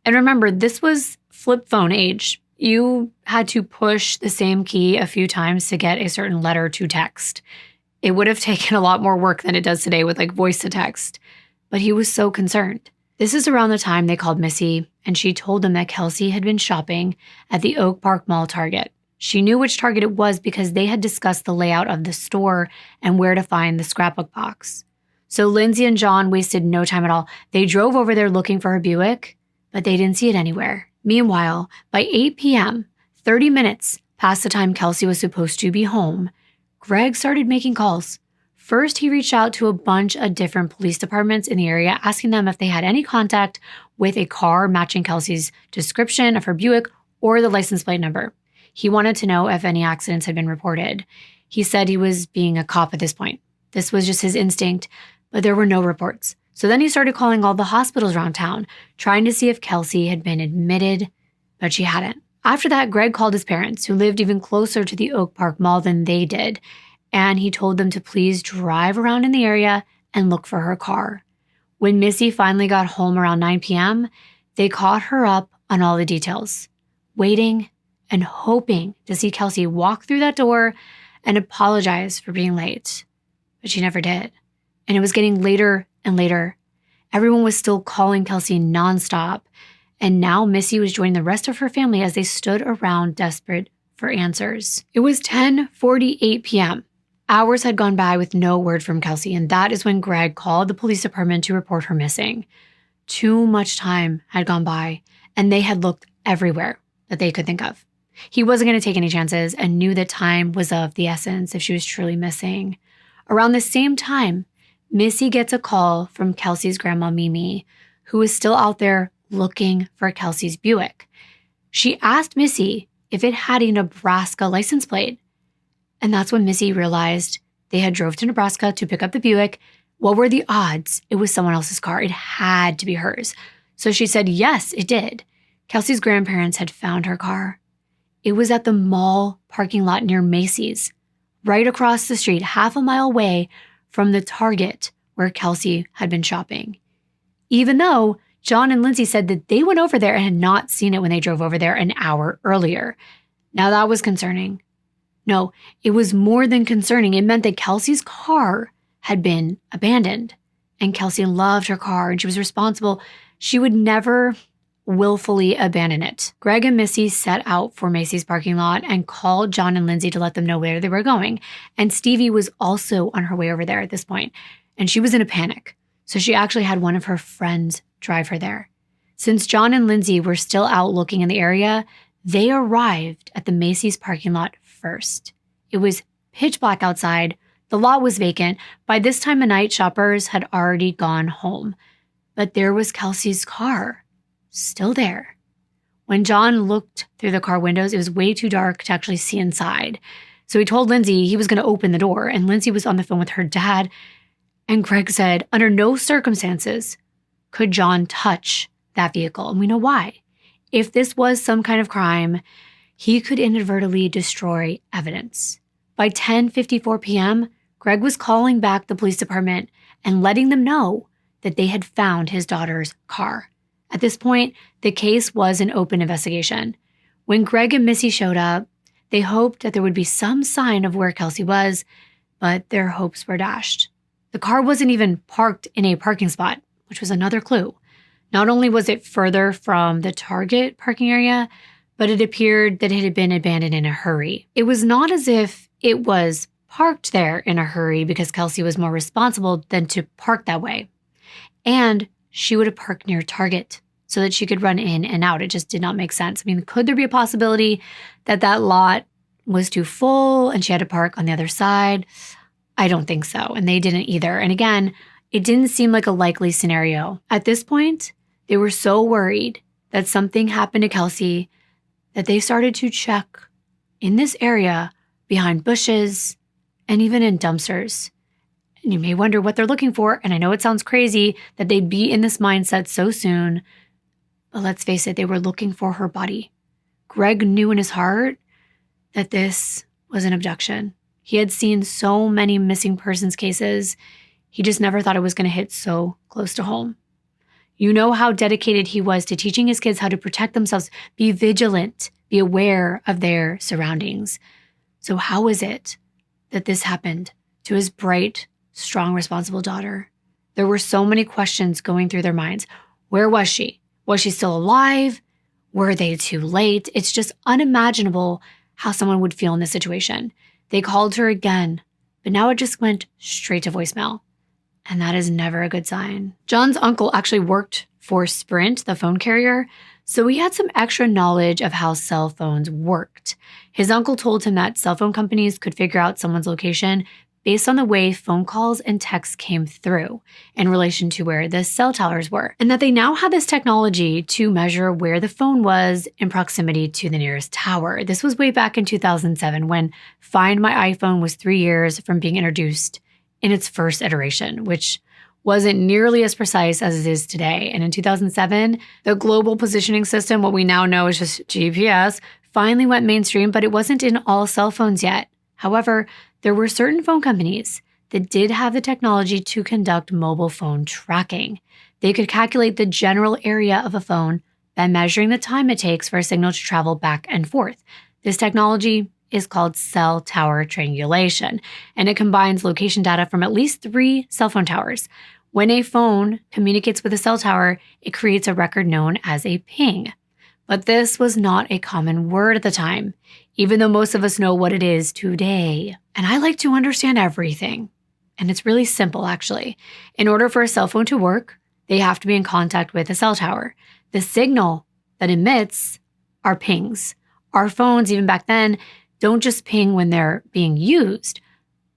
And remember, this was flip phone age. You had to push the same key a few times to get a certain letter to text. It would have taken a lot more work than it does today with like voice to text. But he was so concerned. This is around the time they called Missy, and she told them that Kelsey had been shopping at the Oak Park Mall Target. She knew which Target it was because they had discussed the layout of the store and where to find the scrapbook box. So Lindsay and John wasted no time at all. They drove over there looking for her Buick, but they didn't see it anywhere. Meanwhile, by 8 p.m., 30 minutes past the time Kelsey was supposed to be home, Greg started making calls. First, he reached out to a bunch of different police departments in the area, asking them if they had any contact with a car matching Kelsey's description of her Buick or the license plate number. He wanted to know if any accidents had been reported. He said he was being a cop at this point. This was just his instinct, but there were no reports. So then he started calling all the hospitals around town, trying to see if Kelsey had been admitted, but she hadn't. After that, Greg called his parents, who lived even closer to the Oak Park Mall than they did, and he told them to please drive around in the area and look for her car. When Missy finally got home around 9 p.m., they caught her up on all the details, waiting and hoping to see Kelsey walk through that door and apologize for being late. But she never did. And it was getting later and later. Everyone was still calling Kelsey nonstop. And now Missy was joining the rest of her family as they stood around desperate for answers. It was 10:48 p.m. Hours had gone by with no word from Kelsey, and that is when Greg called the police department to report her missing. Too much time had gone by, and they had looked everywhere that they could think of. He wasn't going to take any chances and knew that time was of the essence if she was truly missing. Around the same time, Missy gets a call from Kelsey's grandma, Mimi, who was still out there looking for Kelsey's Buick. She asked Missy if it had a Nebraska license plate. And that's when Missy realized they had drove to Nebraska to pick up the Buick. What were the odds it was someone else's car? It had to be hers. So she said, yes, it did. Kelsey's grandparents had found her car. It was at the mall parking lot near Macy's, right across the street, half a mile away from the Target where Kelsey had been shopping. Even though John and Lindsay said that they went over there and had not seen it when they drove over there an hour earlier. Now that was concerning. No, it was more than concerning. It meant that Kelsey's car had been abandoned, and Kelsey loved her car and she was responsible. She would never willfully abandon it. Greg and Missy set out for Macy's parking lot and called John and Lindsay to let them know where they were going. And Stevie was also on her way over there at this point, and she was in a panic. So she actually had one of her friends drive her there. Since John and Lindsay were still out looking in the area, they arrived at the Macy's parking lot first. It was pitch black outside, The lot was vacant. By this time of night, shoppers had already gone home. But there was Kelsey's car, still there. When John looked through the car windows, it was way too dark to actually see inside. So he told Lindsay he was going to open the door, and Lindsay was on the phone with her dad. And Greg said, under no circumstances could John touch that vehicle. And we know why. If this was some kind of crime, he could inadvertently destroy evidence. By 10:54 p.m., Greg was calling back the police department and letting them know that they had found his daughter's car. At this point, the case was an open investigation. When Greg and Missy showed up, they hoped that there would be some sign of where Kelsey was, but their hopes were dashed. The car wasn't even parked in a parking spot, which was another clue. Not only was it further from the target parking area, but it appeared that it had been abandoned in a hurry. It was not as if it was parked there in a hurry because Kelsey was more responsible than to park that way. And she would have parked near Target so that she could run in and out. It just did not make sense. I mean, could there be a possibility that that lot was too full and she had to park on the other side? I don't think so. And they didn't either. And again, it didn't seem like a likely scenario. At this point, they were so worried that something happened to Kelsey that they started to check in this area behind bushes and even in dumpsters. And you may wonder what they're looking for. And I know it sounds crazy that they'd be in this mindset so soon, but let's face it, they were looking for her body. Greg knew in his heart that this was an abduction. He had seen so many missing persons cases. He just never thought it was going to hit so close to home. You know how dedicated he was to teaching his kids how to protect themselves, be vigilant, be aware of their surroundings. So how is it that this happened to his bright, strong, responsible daughter? There were so many questions going through their minds. Where was she? Was she still alive? Were they too late? It's just unimaginable how someone would feel in this situation. They called her again, but now it just went straight to voicemail. And that is never a good sign. John's uncle actually worked for Sprint, the phone carrier, so he had some extra knowledge of how cell phones worked. His uncle told him that cell phone companies could figure out someone's location based on the way phone calls and texts came through in relation to where the cell towers were, and that they now had this technology to measure where the phone was in proximity to the nearest tower. This was way back in 2007 when Find My iPhone was 3 years from being introduced in its first iteration, which wasn't nearly as precise as it is today. And in 2007, the global positioning system, what we now know is just GPS, finally went mainstream, but it wasn't in all cell phones yet. However, there were certain phone companies that did have the technology to conduct mobile phone tracking. They could calculate the general area of a phone by measuring the time it takes for a signal to travel back and forth. This technology is called cell tower triangulation, and it combines location data from at least 3 cell phone towers. When a phone communicates with a cell tower, it creates a record known as a ping. But this was not a common word at the time, even though most of us know what it is today. And I like to understand everything. And it's really simple, actually. In order for a cell phone to work, they have to be in contact with a cell tower. The signal that emits are pings. Our phones, even back then, don't just ping when they're being used,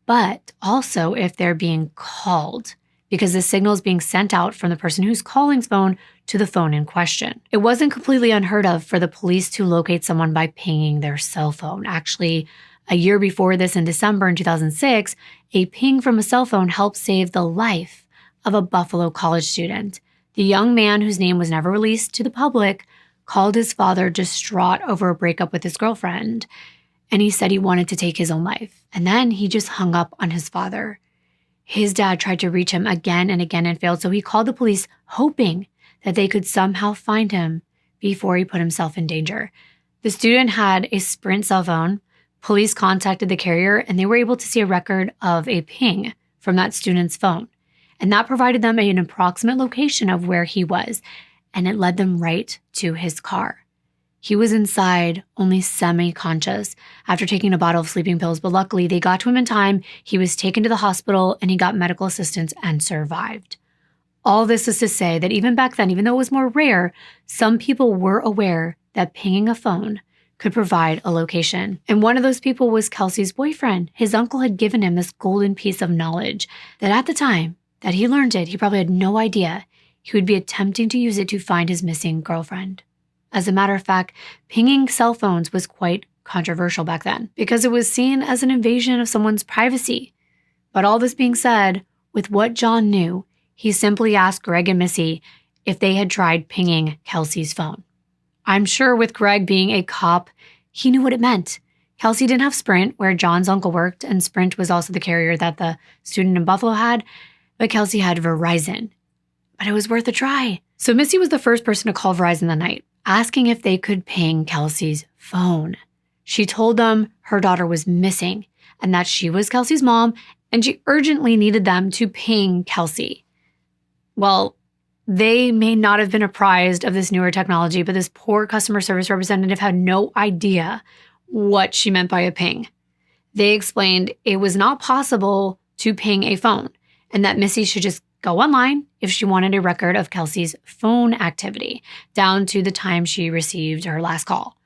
but also if they're being called, because the signal is being sent out from the person who's calling's phone to the phone in question. It wasn't completely unheard of for the police to locate someone by pinging their cell phone. Actually, a year before this, in December in 2006, a ping from a cell phone helped save the life of a Buffalo college student. The young man, whose name was never released to the public, called his father distraught over a breakup with his girlfriend, and he said he wanted to take his own life. And then he just hung up on his father. His dad tried to reach him again and again and failed, so he called the police, hoping that they could somehow find him before he put himself in danger. The student had a Sprint cell phone. Police contacted the carrier, and they were able to see a record of a ping from that student's phone. And that provided them an approximate location of where he was, and it led them right to his car. He was inside, only semi-conscious, after taking a bottle of sleeping pills, but luckily they got to him in time. He was taken to the hospital, and he got medical assistance and survived. All this is to say that even back then, even though it was more rare, some people were aware that pinging a phone could provide a location. And one of those people was Kelsey's boyfriend. His uncle had given him this golden piece of knowledge that at the time that he learned it, he probably had no idea he would be attempting to use it to find his missing girlfriend. As a matter of fact, pinging cell phones was quite controversial back then because it was seen as an invasion of someone's privacy. But all this being said, with what John knew, he simply asked Greg and Missy if they had tried pinging Kelsey's phone. I'm sure with Greg being a cop, he knew what it meant. Kelsey didn't have Sprint, where John's uncle worked, and Sprint was also the carrier that the student in Buffalo had, but Kelsey had Verizon. But it was worth a try. So Missy was the first person to call Verizon that night, asking if they could ping Kelsey's phone. She told them her daughter was missing and that she was Kelsey's mom, and she urgently needed them to ping Kelsey. Well, they may not have been apprised of this newer technology, but this poor customer service representative had no idea what she meant by a ping. They explained it was not possible to ping a phone and that Missy should just go online if she wanted a record of Kelsey's phone activity down to the time she received her last call.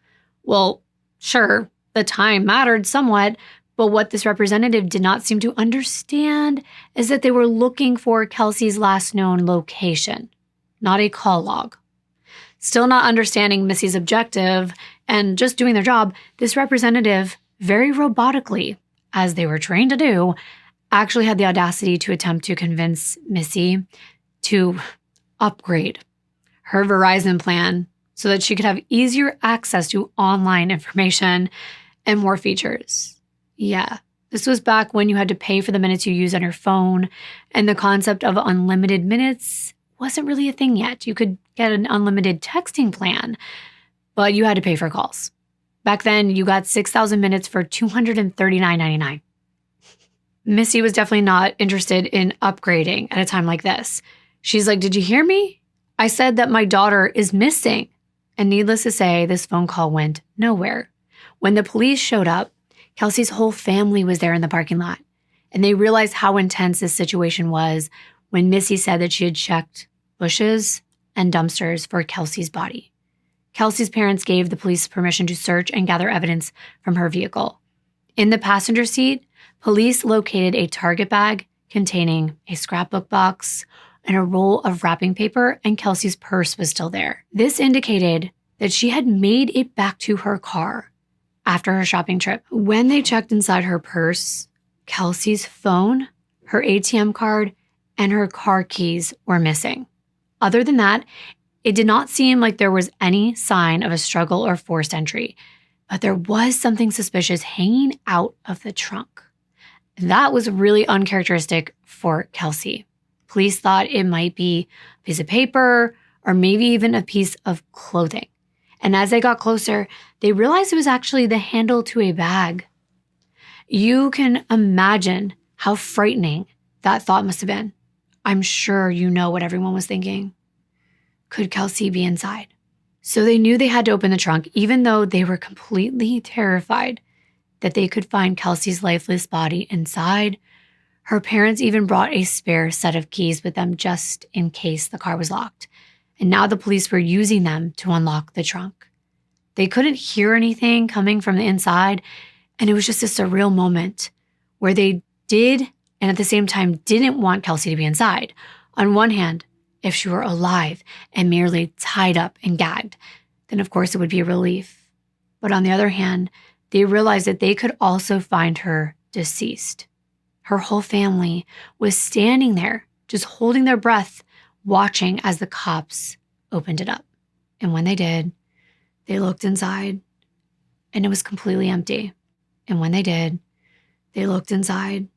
Well, sure, the time mattered somewhat, but what this representative did not seem to understand is that they were looking for Kelsey's last known location, not a call log. Still not understanding Missy's objective and just doing their job, this representative, very robotically, as they were trained to do, actually had the audacity to attempt to convince Missy to upgrade her Verizon plan so that she could have easier access to online information and more features. Yeah, this was back when you had to pay for the minutes you use on your phone, and the concept of unlimited minutes wasn't really a thing yet. You could get an unlimited texting plan, but you had to pay for calls. Back then, you got 6,000 minutes for $239.99. Missy was definitely not interested in upgrading at a time like this. She's like, "Did you hear me? I said that my daughter is missing." And needless to say, this phone call went nowhere. When the police showed up, Kelsey's whole family was there in the parking lot, and they realized how intense this situation was when Missy said that she had checked bushes and dumpsters for Kelsey's body. Kelsey's parents gave the police permission to search and gather evidence from her vehicle. In the passenger seat, police located a Target bag containing a scrapbook box and a roll of wrapping paper, and Kelsey's purse was still there. This indicated that she had made it back to her car after her shopping trip. When they checked inside her purse, Kelsey's phone, her ATM card, and her car keys were missing. Other than that, it did not seem like there was any sign of a struggle or forced entry, but there was something suspicious hanging out of the trunk. That was really uncharacteristic for Kelsey. Police thought it might be a piece of paper or maybe even a piece of clothing. And as they got closer, they realized it was actually the handle to a bag. You can imagine how frightening that thought must have been. I'm sure you know what everyone was thinking. Could Kelsey be inside? So they knew they had to open the trunk, even though they were completely terrified that they could find Kelsey's lifeless body inside. Her parents even brought a spare set of keys with them just in case the car was locked. And now the police were using them to unlock the trunk. They couldn't hear anything coming from the inside, and it was just a surreal moment where they did and at the same time didn't want Kelsey to be inside. On one hand, if she were alive and merely tied up and gagged, then of course it would be a relief. But on the other hand, they realized that they could also find her deceased. Her whole family was standing there, just holding their breath, watching as the cops opened it up. And when they did, they looked inside and it was completely empty. And when they did, they looked inside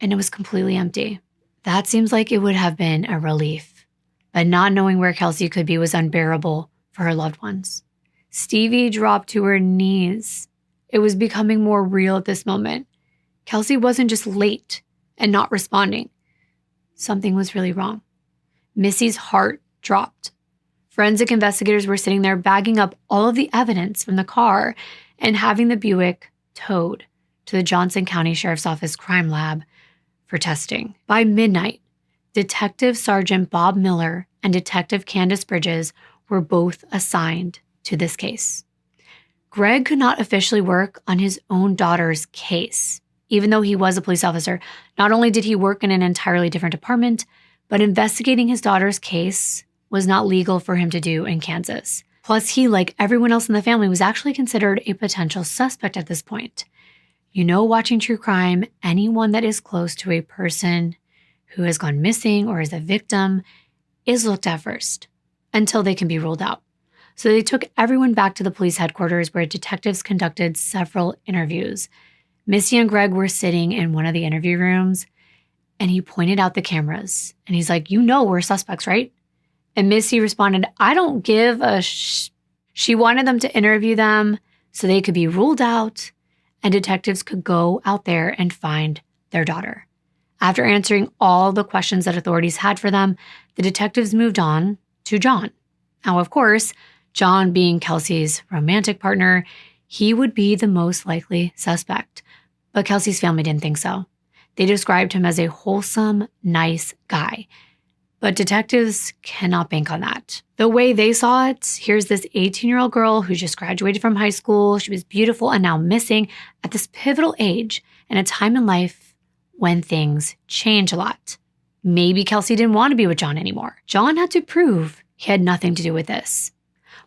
and it was completely empty. That seems like it would have been a relief, but not knowing where Kelsey could be was unbearable for her loved ones. Stevie dropped to her knees. It was becoming more real at this moment. Kelsey wasn't just late and not responding. Something was really wrong. Missy's heart dropped. Forensic investigators were sitting there bagging up all of the evidence from the car and having the Buick towed to the Johnson County Sheriff's Office crime lab for testing. By midnight, Detective Sergeant Bob Miller and Detective Candace Bridges were both assigned to this case. Greg could not officially work on his own daughter's case. Even though he was a police officer, not only did he work in an entirely different department, but investigating his daughter's case was not legal for him to do in Kansas. Plus, he, like everyone else in the family, was actually considered a potential suspect at this point. You know, watching true crime, anyone that is close to a person who has gone missing or is a victim is looked at first until they can be ruled out. So they took everyone back to the police headquarters where detectives conducted several interviews. Missy and Greg were sitting in one of the interview rooms, and he pointed out the cameras. And he's like, "You know we're suspects, right?" And Missy responded, "I don't give a sh." She wanted them to interview them so they could be ruled out and detectives could go out there and find their daughter. After answering all the questions that authorities had for them, the detectives moved on to John. Now, of course, John being Kelsey's romantic partner, he would be the most likely suspect. But Kelsey's family didn't think so. They described him as a wholesome, nice guy. But detectives cannot bank on that. The way they saw it, here's this 18-year-old girl who just graduated from high school. She was beautiful and now missing at this pivotal age and a time in life when things change a lot. Maybe Kelsey didn't want to be with John anymore. John had to prove he had nothing to do with this.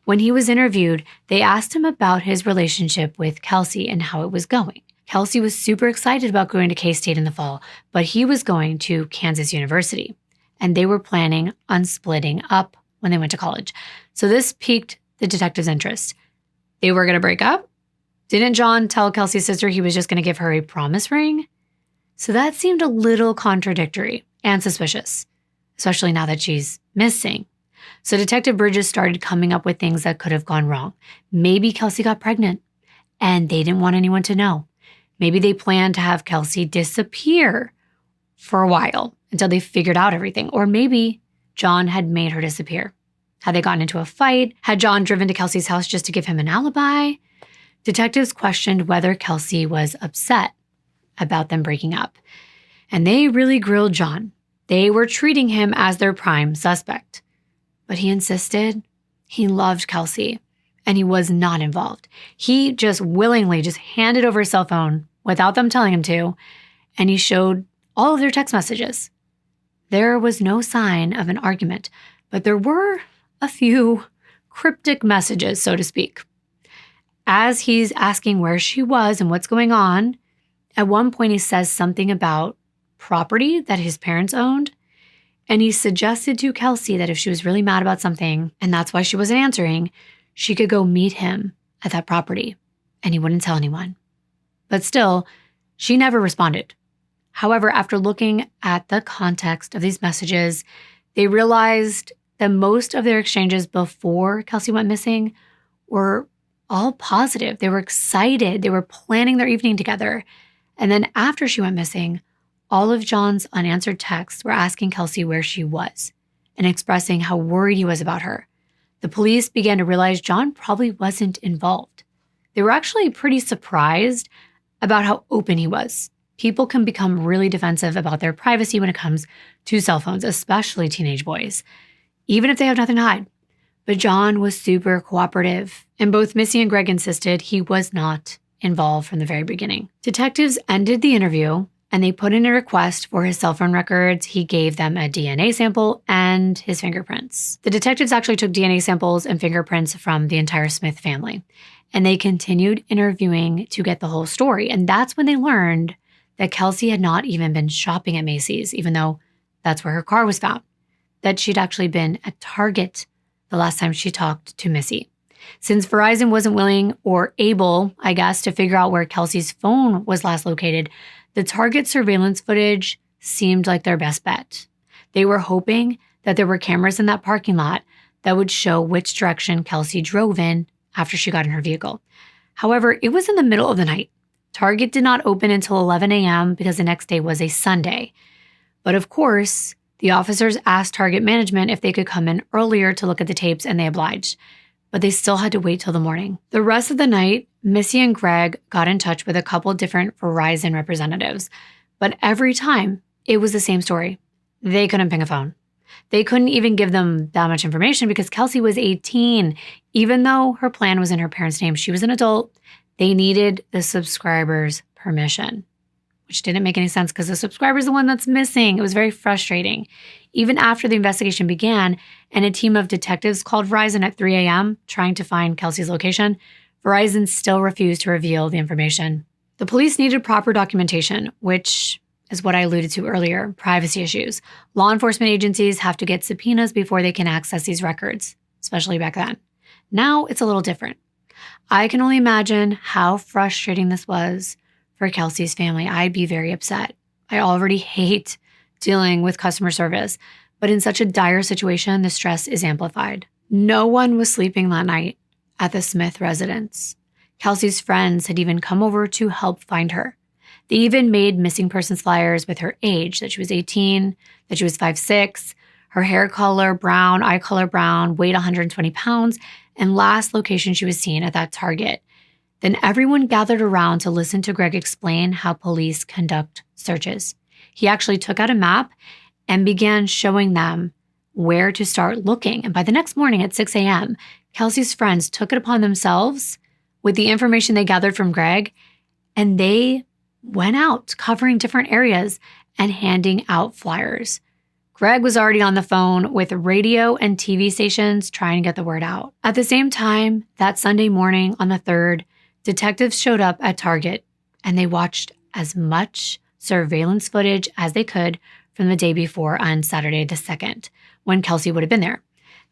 When he was interviewed, they asked him about his relationship with Kelsey and how it was going. Kelsey was super excited about going to K-State in the fall, but he was going to Kansas University, and they were planning on splitting up when they went to college. So this piqued the detective's interest. They were going to break up? Didn't John tell Kelsey's sister he was just going to give her a promise ring? So that seemed a little contradictory and suspicious, especially now that she's missing. So Detective Bridges started coming up with things that could have gone wrong. Maybe Kelsey got pregnant and they didn't want anyone to know. Maybe they planned to have Kelsey disappear for a while until they figured out everything. Or maybe John had made her disappear. Had they gotten into a fight? Had John driven to Kelsey's house just to give him an alibi? Detectives questioned whether Kelsey was upset about them breaking up. And they really grilled John. They were treating him as their prime suspect. But he insisted he loved Kelsey and he was not involved. He just willingly just handed over his cell phone without them telling him to, and he showed all of their text messages. There was no sign of an argument, but there were a few cryptic messages, so to speak. As he's asking where she was and what's going on, at one point he says something about property that his parents owned, and he suggested to Kelsey that if she was really mad about something, and that's why she wasn't answering, she could go meet him at that property, and he wouldn't tell anyone. But still, she never responded. However, after looking at the context of these messages, they realized that most of their exchanges before Kelsey went missing were all positive. They were excited. They were planning their evening together. And then after she went missing, all of John's unanswered texts were asking Kelsey where she was and expressing how worried he was about her. The police began to realize John probably wasn't involved. They were actually pretty surprised about how open he was. People can become really defensive about their privacy when it comes to cell phones, especially teenage boys, even if they have nothing to hide. But John was super cooperative, and both Missy and Greg insisted he was not involved from the very beginning. Detectives ended the interview, and they put in a request for his cell phone records. He gave them a DNA sample and his fingerprints. The detectives actually took DNA samples and fingerprints from the entire Smith family, and they continued interviewing to get the whole story. And that's when they learned that Kelsey had not even been shopping at Macy's, even though that's where her car was found, that she'd actually been at Target the last time she talked to Missy. Since Verizon wasn't willing or able, I guess, to figure out where Kelsey's phone was last located, the Target surveillance footage seemed like their best bet. They were hoping that there were cameras in that parking lot that would show which direction Kelsey drove in after she got in her vehicle. However, it was in the middle of the night. Target did not open until 11 a.m. because the next day was a Sunday. But of course, the officers asked Target management if they could come in earlier to look at the tapes, and they obliged. But they still had to wait till the morning. The rest of the night, Missy and Greg got in touch with a couple different Verizon representatives. But every time, it was the same story. They couldn't ping a phone. They couldn't even give them that much information because Kelsey was 18. Even though her plan was in her parents' name, she was an adult. They needed the subscriber's permission, which didn't make any sense because the subscriber is the one that's missing. It was very frustrating. Even after the investigation began and a team of detectives called Verizon at 3 a.m. trying to find Kelsey's location, Verizon still refused to reveal the information. The police needed proper documentation, which is what I alluded to earlier, privacy issues. Law enforcement agencies have to get subpoenas before they can access these records, especially back then. Now it's a little different. I can only imagine how frustrating this was for Kelsey's family. I'd be very upset. I already hate dealing with customer service, but in such a dire situation, the stress is amplified. No one was sleeping that night at the Smith residence. Kelsey's friends had even come over to help find her. They even made missing persons flyers with her age, that she was 18, that she was 5'6", her hair color brown, eye color brown, weighed 120 pounds, and last location she was seen at that Target. Then everyone gathered around to listen to Greg explain how police conduct searches. He actually took out a map and began showing them where to start looking. And by the next morning at 6 a.m., Kelsey's friends took it upon themselves with the information they gathered from Greg, and they went out covering different areas and handing out flyers. Greg was already on the phone with radio and TV stations trying to get the word out. At the same time, that Sunday morning on the 3rd, detectives showed up at Target and they watched as much surveillance footage as they could from the day before on Saturday the 2nd, when Kelsey would have been there.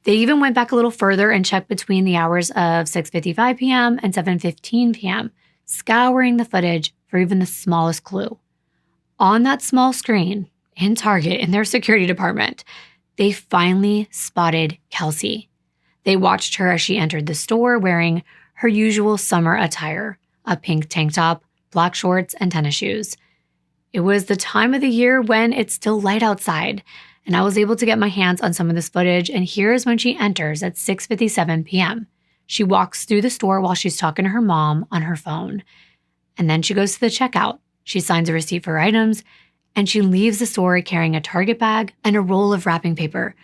They even went back a little further and checked between the hours of 6:55 p.m. and 7:15 p.m., scouring the footage for even the smallest clue. On that small screen in Target, in their security department, they finally spotted Kelsey. They watched her as she entered the store wearing her usual summer attire, a pink tank top, black shorts, and tennis shoes. It was the time of the year when it's still light outside, and I was able to get my hands on some of this footage, and here's when she enters at 6:57 p.m. She walks through the store while she's talking to her mom on her phone. And then she goes to the checkout. She signs a receipt for her items, and she leaves the store carrying a Target bag and a roll of wrapping paper,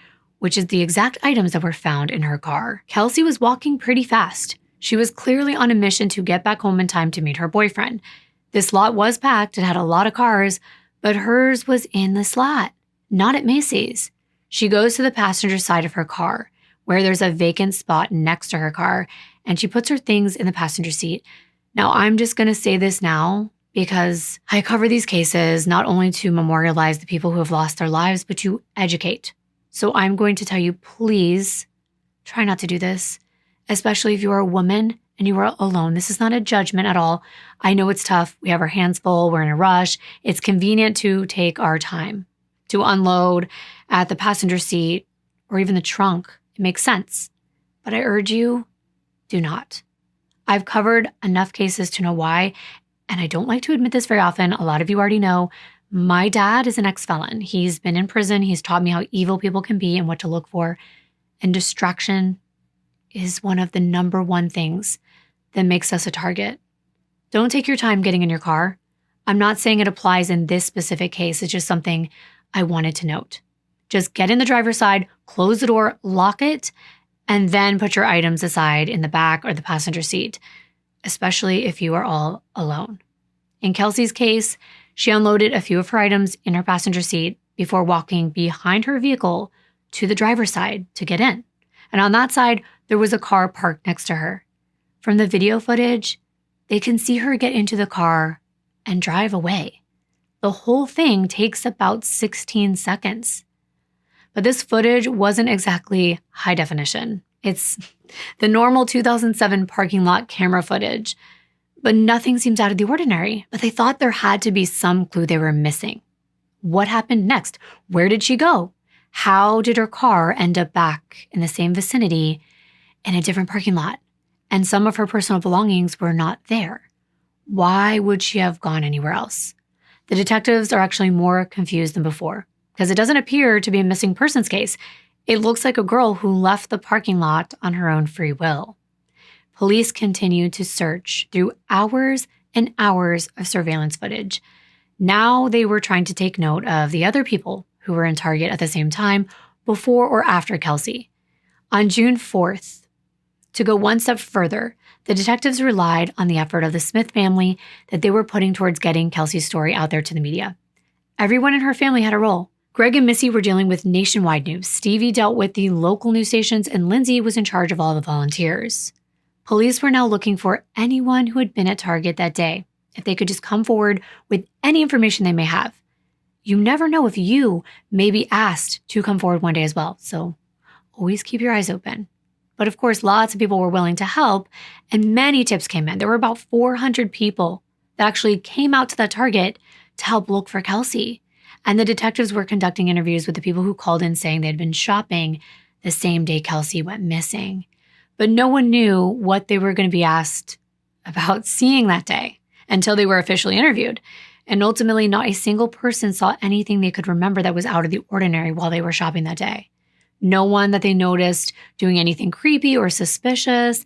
which is the exact items that were found in her car. Kelsey was walking pretty fast. She was clearly on a mission to get back home in time to meet her boyfriend. This lot was packed. It had a lot of cars, but hers was in the slot, not at Macy's. She goes to the passenger side of her car, where there's a vacant spot next to her car, and she puts her things in the passenger seat. Now, I'm just going to say this now because I cover these cases not only to memorialize the people who have lost their lives, but to educate. So I'm going to tell you, please try not to do this, especially if you are a woman and you are alone. This is not a judgment at all. I know it's tough. We have our hands full. We're in a rush. It's convenient to take our time to unload at the passenger seat or even the trunk. It makes sense. But I urge you, do not. I've covered enough cases to know why, and I don't like to admit this very often. A lot of you already know my dad is an ex-felon. He's been in prison. He's taught me how evil people can be and what to look for. And distraction is one of the number one things that makes us a target. Don't take your time getting in your car. I'm not saying it applies in this specific case. It's just something I wanted to note. Just get in the driver's side, close the door, lock it, and then put your items aside in the back or the passenger seat, especially if you are all alone. In Kelsey's case, she unloaded a few of her items in her passenger seat before walking behind her vehicle to the driver's side to get in. And on that side, there was a car parked next to her. From the video footage, they can see her get into the car and drive away. The whole thing takes about 16 seconds. But this footage wasn't exactly high definition. It's the normal 2007 parking lot camera footage, but nothing seems out of the ordinary. But they thought there had to be some clue they were missing. What happened next? Where did she go? How did her car end up back in the same vicinity in a different parking lot? And some of her personal belongings were not there. Why would she have gone anywhere else? The detectives are actually more confused than before, because it doesn't appear to be a missing persons case. It looks like a girl who left the parking lot on her own free will. Police continued to search through hours and hours of surveillance footage. Now they were trying to take note of the other people who were in Target at the same time. before or after Kelsey. On June 4th, to go one step further, the detectives relied on the effort of the Smith family that they were putting towards getting Kelsey's story out there to the media. Everyone in her family had a role. Greg and Missy were dealing with nationwide news. Stevie dealt with the local news stations, and Lindsay was in charge of all the volunteers. Police were now looking for anyone who had been at Target that day, if they could just come forward with any information they may have. You never know if you may be asked to come forward one day as well, so always keep your eyes open. But of course, lots of people were willing to help, and many tips came in. There were about 400 people that actually came out to that Target to help look for Kelsey. And the detectives were conducting interviews with the people who called in saying they'd been shopping the same day Kelsey went missing. But no one knew what they were going to be asked about seeing that day until they were officially interviewed. And ultimately, not a single person saw anything they could remember that was out of the ordinary while they were shopping that day. No one that they noticed doing anything creepy or suspicious.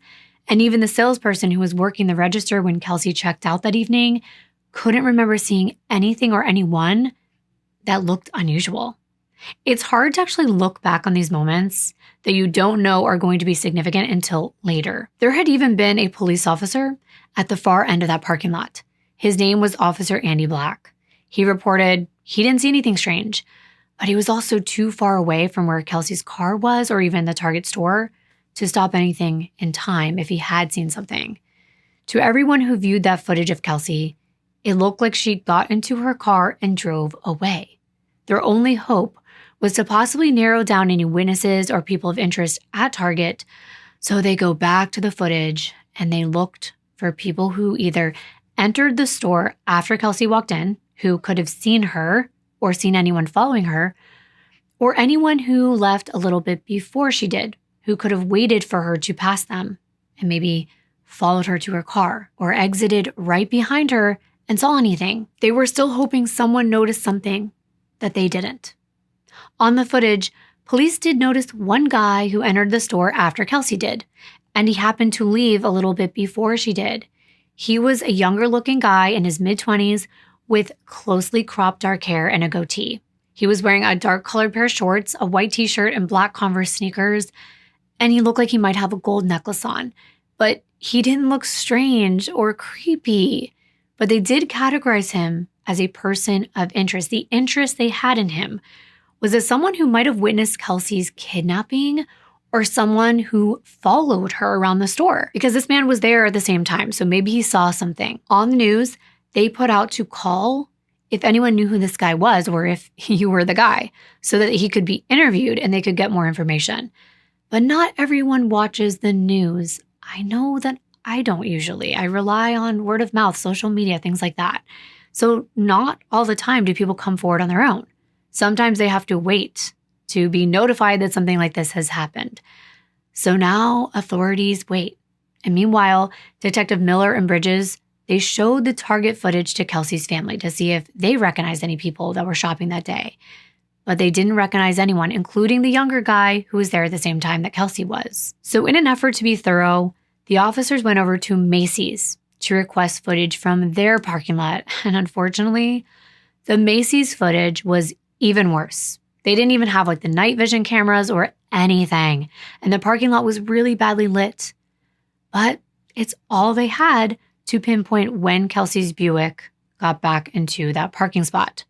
And even the salesperson who was working the register when Kelsey checked out that evening couldn't remember seeing anything or anyone that looked unusual. It's hard to actually look back on these moments that you don't know are going to be significant until later. There had even been a police officer at the far end of that parking lot. His name was Officer Andy Black. He reported he didn't see anything strange, but he was also too far away from where Kelsey's car was or even the Target store to stop anything in time if he had seen something. To everyone who viewed that footage of Kelsey, it looked like she got into her car and drove away. Their only hope was to possibly narrow down any witnesses or people of interest at Target, so they go back to the footage and they looked for people who either entered the store after Kelsey walked in, who could have seen her or seen anyone following her, or anyone who left a little bit before she did, who could have waited for her to pass them and maybe followed her to her car or exited right behind her and saw anything. They were still hoping someone noticed something that they didn't. On the footage, police did notice one guy who entered the store after Kelsey did, and he happened to leave a little bit before she did. He was a younger looking guy in his mid-20s with closely cropped dark hair and a goatee. He was wearing a dark colored pair of shorts, a white t-shirt, and black Converse sneakers, and he looked like he might have a gold necklace on. But he didn't look strange or creepy, but they did categorize him as a person of interest. The interest they had in him was as someone who might have witnessed Kelsey's kidnapping or someone who followed her around the store, because this man was there at the same time, so maybe he saw something. On the news, they put out to call if anyone knew who this guy was or if you were the guy, so that he could be interviewed and they could get more information. But not everyone watches the news. I know that I don't usually. I rely on word of mouth, social media, things like that. So not all the time do people come forward on their own. Sometimes they have to wait to be notified that something like this has happened. So now authorities wait. And meanwhile, Detective Miller and Bridges, they showed the Target footage to Kelsey's family to see if they recognized any people that were shopping that day. But they didn't recognize anyone, including the younger guy who was there at the same time that Kelsey was. So in an effort to be thorough, the officers went over to Macy's to request footage from their parking lot. And unfortunately, the Macy's footage was even worse. They didn't even have the night vision cameras or anything. And the parking lot was really badly lit. But it's all they had to pinpoint when Kelsey's Buick got back into that parking spot.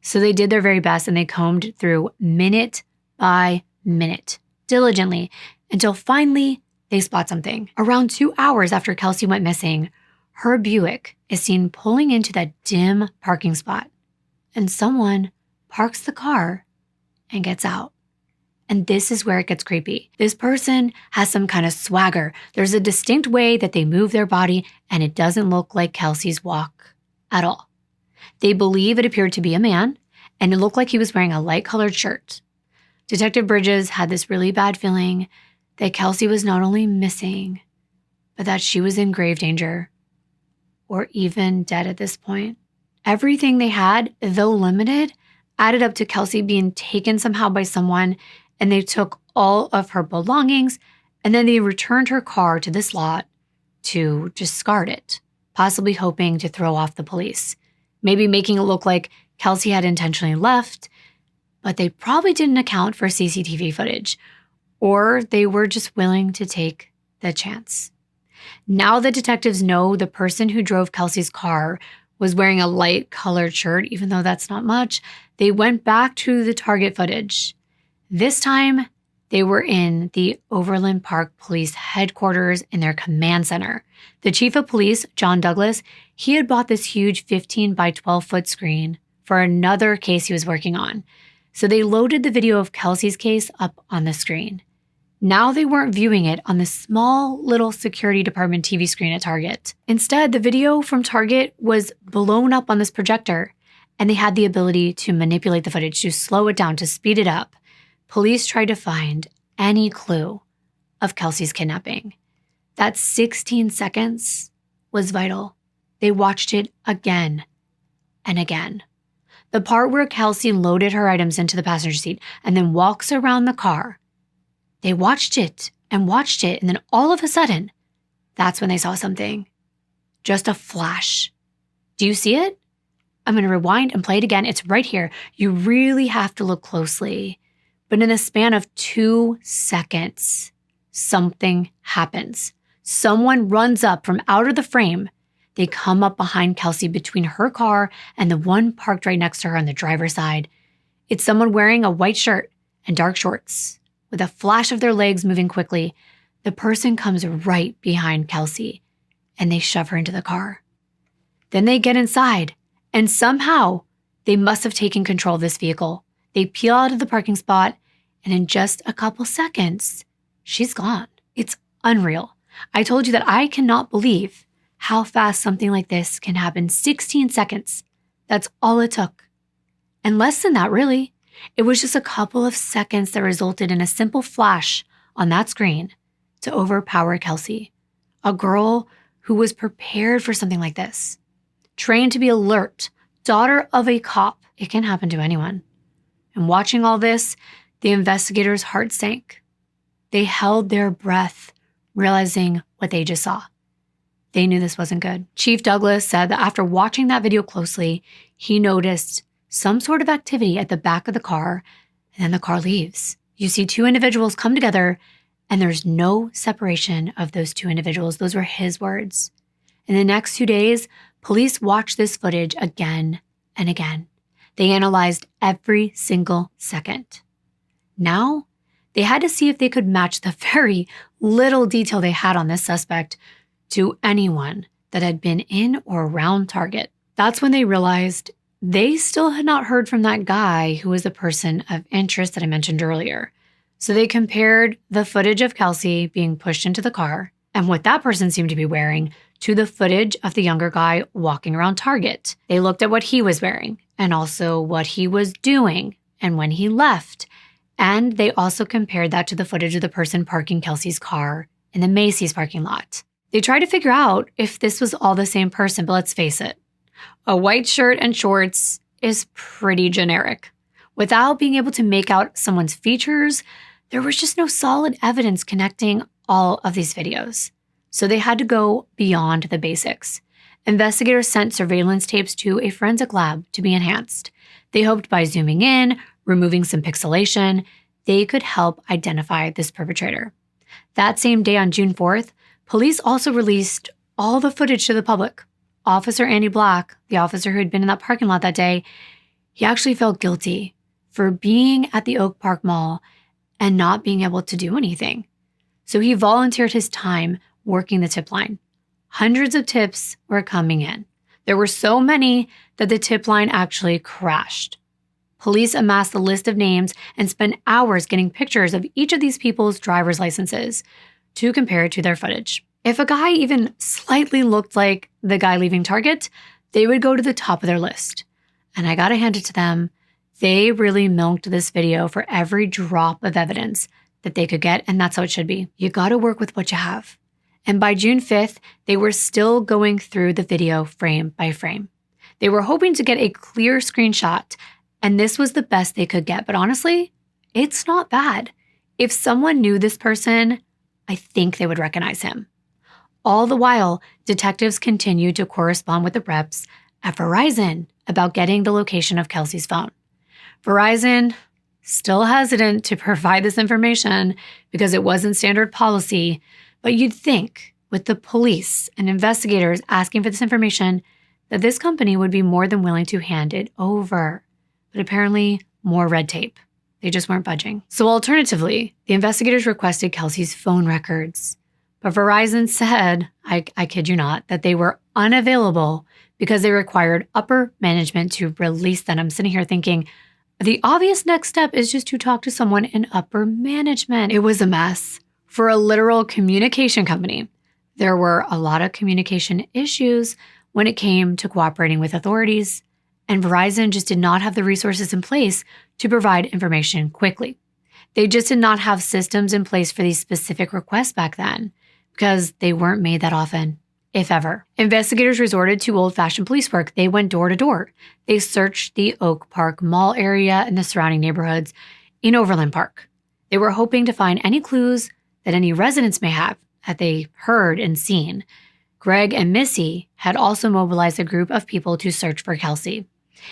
So they did their very best and they combed through minute by minute, diligently, until finally they spot something. Around 2 hours after Kelsey went missing, her Buick is seen pulling into that dim parking spot. And someone parks the car and gets out. And this is where it gets creepy. This person has some kind of swagger. There's a distinct way that they move their body, and it doesn't look like Kelsey's walk at all. They believe it appeared to be a man, and it looked like he was wearing a light-colored shirt. Detective Bridges had this really bad feeling that Kelsey was not only missing, but that she was in grave danger, or even dead at this point. Everything they had, though limited, added up to Kelsey being taken somehow by someone, and they took all of her belongings, and then they returned her car to this lot to discard it, possibly hoping to throw off the police, maybe making it look like Kelsey had intentionally left. but they probably didn't account for CCTV footage, or they were just willing to take the chance. Now the detectives know the person who drove Kelsey's car was wearing a light colored shirt, even though that's not much. They went back to the target footage. This time, they were in the Overland Park Police headquarters in their command center. The chief of police, John Douglas, he had bought this huge 15 by 12 foot screen for another case he was working on. So they loaded the video of Kelsey's case up on the screen. Now they weren't viewing it on the small little security department TV screen at Target. Instead, the video from Target was blown up on this projector, and they had the ability to manipulate the footage, to slow it down, to speed it up. Police tried to find any clue of Kelsey's kidnapping. That 16 seconds was vital. They watched it again and again. The part where Kelsey loaded her items into the passenger seat and then walks around the car. They watched it, and then all of a sudden, that's when they saw something. Just a flash. Do you see it? I'm going to rewind and play it again. It's right here. You really have to look closely. But in the span of 2 seconds, something happens. Someone runs up from out of the frame. They come up behind Kelsey between her car and the one parked right next to her on the driver's side. It's someone wearing a white shirt and dark shorts. With a flash of their legs moving quickly, the person comes right behind Kelsey, and they shove her into the car. Then they get inside, and somehow they must have taken control of this vehicle. They peel out of the parking spot, and in just a couple seconds, she's gone. It's unreal. I told you that I cannot believe how fast something like this can happen. 16 seconds. That's all it took. And less than that, really. It was just a couple of seconds that resulted in a simple flash on that screen to overpower Kelsey, a girl who was prepared for something like this, trained to be alert, daughter of a cop. It can happen to anyone. And watching all this, the investigators' heart sank. They held their breath, realizing what they just saw. They knew this wasn't good. Chief Douglas said that after watching that video closely, he noticed some sort of activity at the back of the car, and then the car leaves. You see 2 individuals come together, and there's no separation of those 2 individuals. Those were his words. In the next 2 days, police watched this footage again and again. They analyzed every single second. Now, they had to see if they could match the very little detail they had on this suspect to anyone that had been in or around Target. That's when they realized they still had not heard from that guy who was the person of interest that I mentioned earlier. So they compared the footage of Kelsey being pushed into the car and what that person seemed to be wearing to the footage of the younger guy walking around Target. They looked at what he was wearing and also what he was doing and when he left. And they also compared that to the footage of the person parking Kelsey's car in the Macy's parking lot. They tried to figure out if this was all the same person, but let's face it. A white shirt and shorts is pretty generic. Without being able to make out someone's features, there was just no solid evidence connecting all of these videos. So they had to go beyond the basics. Investigators sent surveillance tapes to a forensic lab to be enhanced. They hoped by zooming in, removing some pixelation, they could help identify this perpetrator. That same day on June 4th, police also released all the footage to the public. Officer Andy Black, the officer who had been in that parking lot that day, he actually felt guilty for being at the Oak Park Mall and not being able to do anything. So he volunteered his time working the tip line. Hundreds of tips were coming in. There were so many that the tip line actually crashed. Police amassed a list of names and spent hours getting pictures of each of these people's driver's licenses to compare to their footage. If a guy even slightly looked like the guy leaving Target, they would go to the top of their list. And I gotta hand it to them. They really milked this video for every drop of evidence that they could get, and that's how it should be. You gotta work with what you have. And by June 5th, they were still going through the video frame by frame. They were hoping to get a clear screenshot, and this was the best they could get. But honestly, it's not bad. If someone knew this person, I think they would recognize him. All the while, detectives continued to correspond with the reps at Verizon about getting the location of Kelsey's phone. Verizon, still hesitant to provide this information because it wasn't standard policy, but you'd think with the police and investigators asking for this information that this company would be more than willing to hand it over. But apparently, more red tape. They just weren't budging. So alternatively, the investigators requested Kelsey's phone records. But Verizon said, I kid you not, that they were unavailable because they required upper management to release them. I'm sitting here thinking, the obvious next step is just to talk to someone in upper management. It was a mess. For a literal communication company, there were a lot of communication issues when it came to cooperating with authorities, and Verizon just did not have the resources in place to provide information quickly. They just did not have systems in place for these specific requests back then because they weren't made that often, if ever. Investigators resorted to old-fashioned police work. They went door to door. They searched the Oak Park Mall area and the surrounding neighborhoods in Overland Park. They were hoping to find any clues that any residents may have that they heard and seen. Greg and Missy had also mobilized a group of people to search for Kelsey.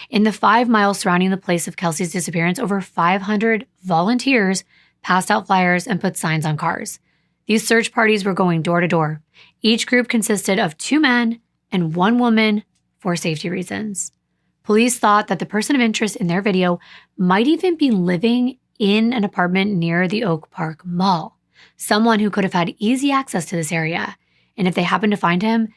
In the 5 miles surrounding the place of Kelsey's disappearance, over 500 volunteers passed out flyers and put signs on cars. These search parties were going door to door. Each group consisted of 2 men and 1 woman for safety reasons. Police thought that the person of interest in their video might even be living in an apartment near the Oak Park Mall, someone who could have had easy access to this area. And if they happened to find him,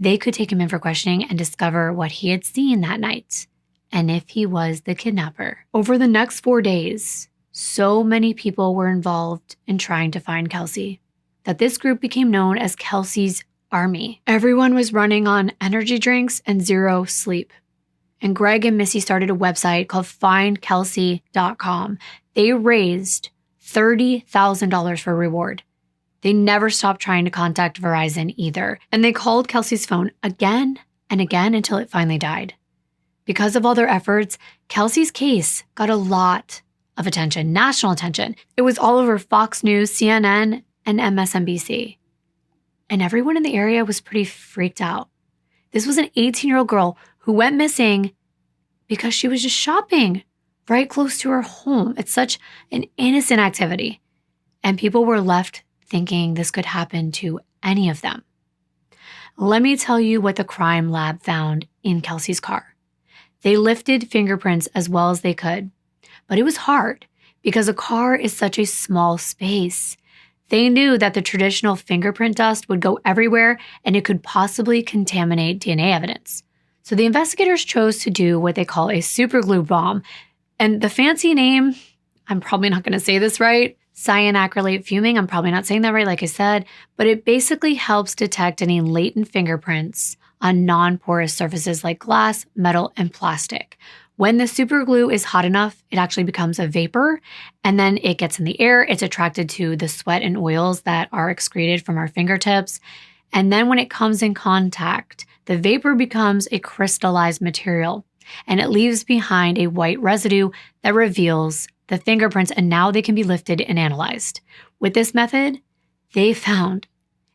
they could take him in for questioning and discover what he had seen that night, and if he was the kidnapper. Over the next 4 days, so many people were involved in trying to find Kelsey that this group became known as Kelsey's Army. Everyone was running on energy drinks and 0 sleep. And Greg and Missy started a website called findkelsey.com. They raised $30,000 for reward. They never stopped trying to contact Verizon either. And they called Kelsey's phone again and again until it finally died. Because of all their efforts, Kelsey's case got a lot of attention, national attention. It was all over Fox News, CNN, and MSNBC. And everyone in the area was pretty freaked out. This was an 18-year-old girl who went missing because she was just shopping right close to her home. It's such an innocent activity. And people were left thinking this could happen to any of them. Let me tell you what the crime lab found in Kelsey's car. They lifted fingerprints as well as they could, but it was hard because a car is such a small space. They knew that the traditional fingerprint dust would go everywhere and it could possibly contaminate DNA evidence. So the investigators chose to do what they call a superglue bomb. And the fancy name, I'm probably not going to say this right, cyanacrylate fuming, I'm probably not saying that right like I said, but it basically helps detect any latent fingerprints on non-porous surfaces like glass, metal, and plastic. When the superglue is hot enough, it actually becomes a vapor, and then it gets in the air. It's attracted to the sweat and oils that are excreted from our fingertips. And then when it comes in contact, the vapor becomes a crystallized material, and it leaves behind a white residue that reveals the fingerprints, and now they can be lifted and analyzed. With this method, they found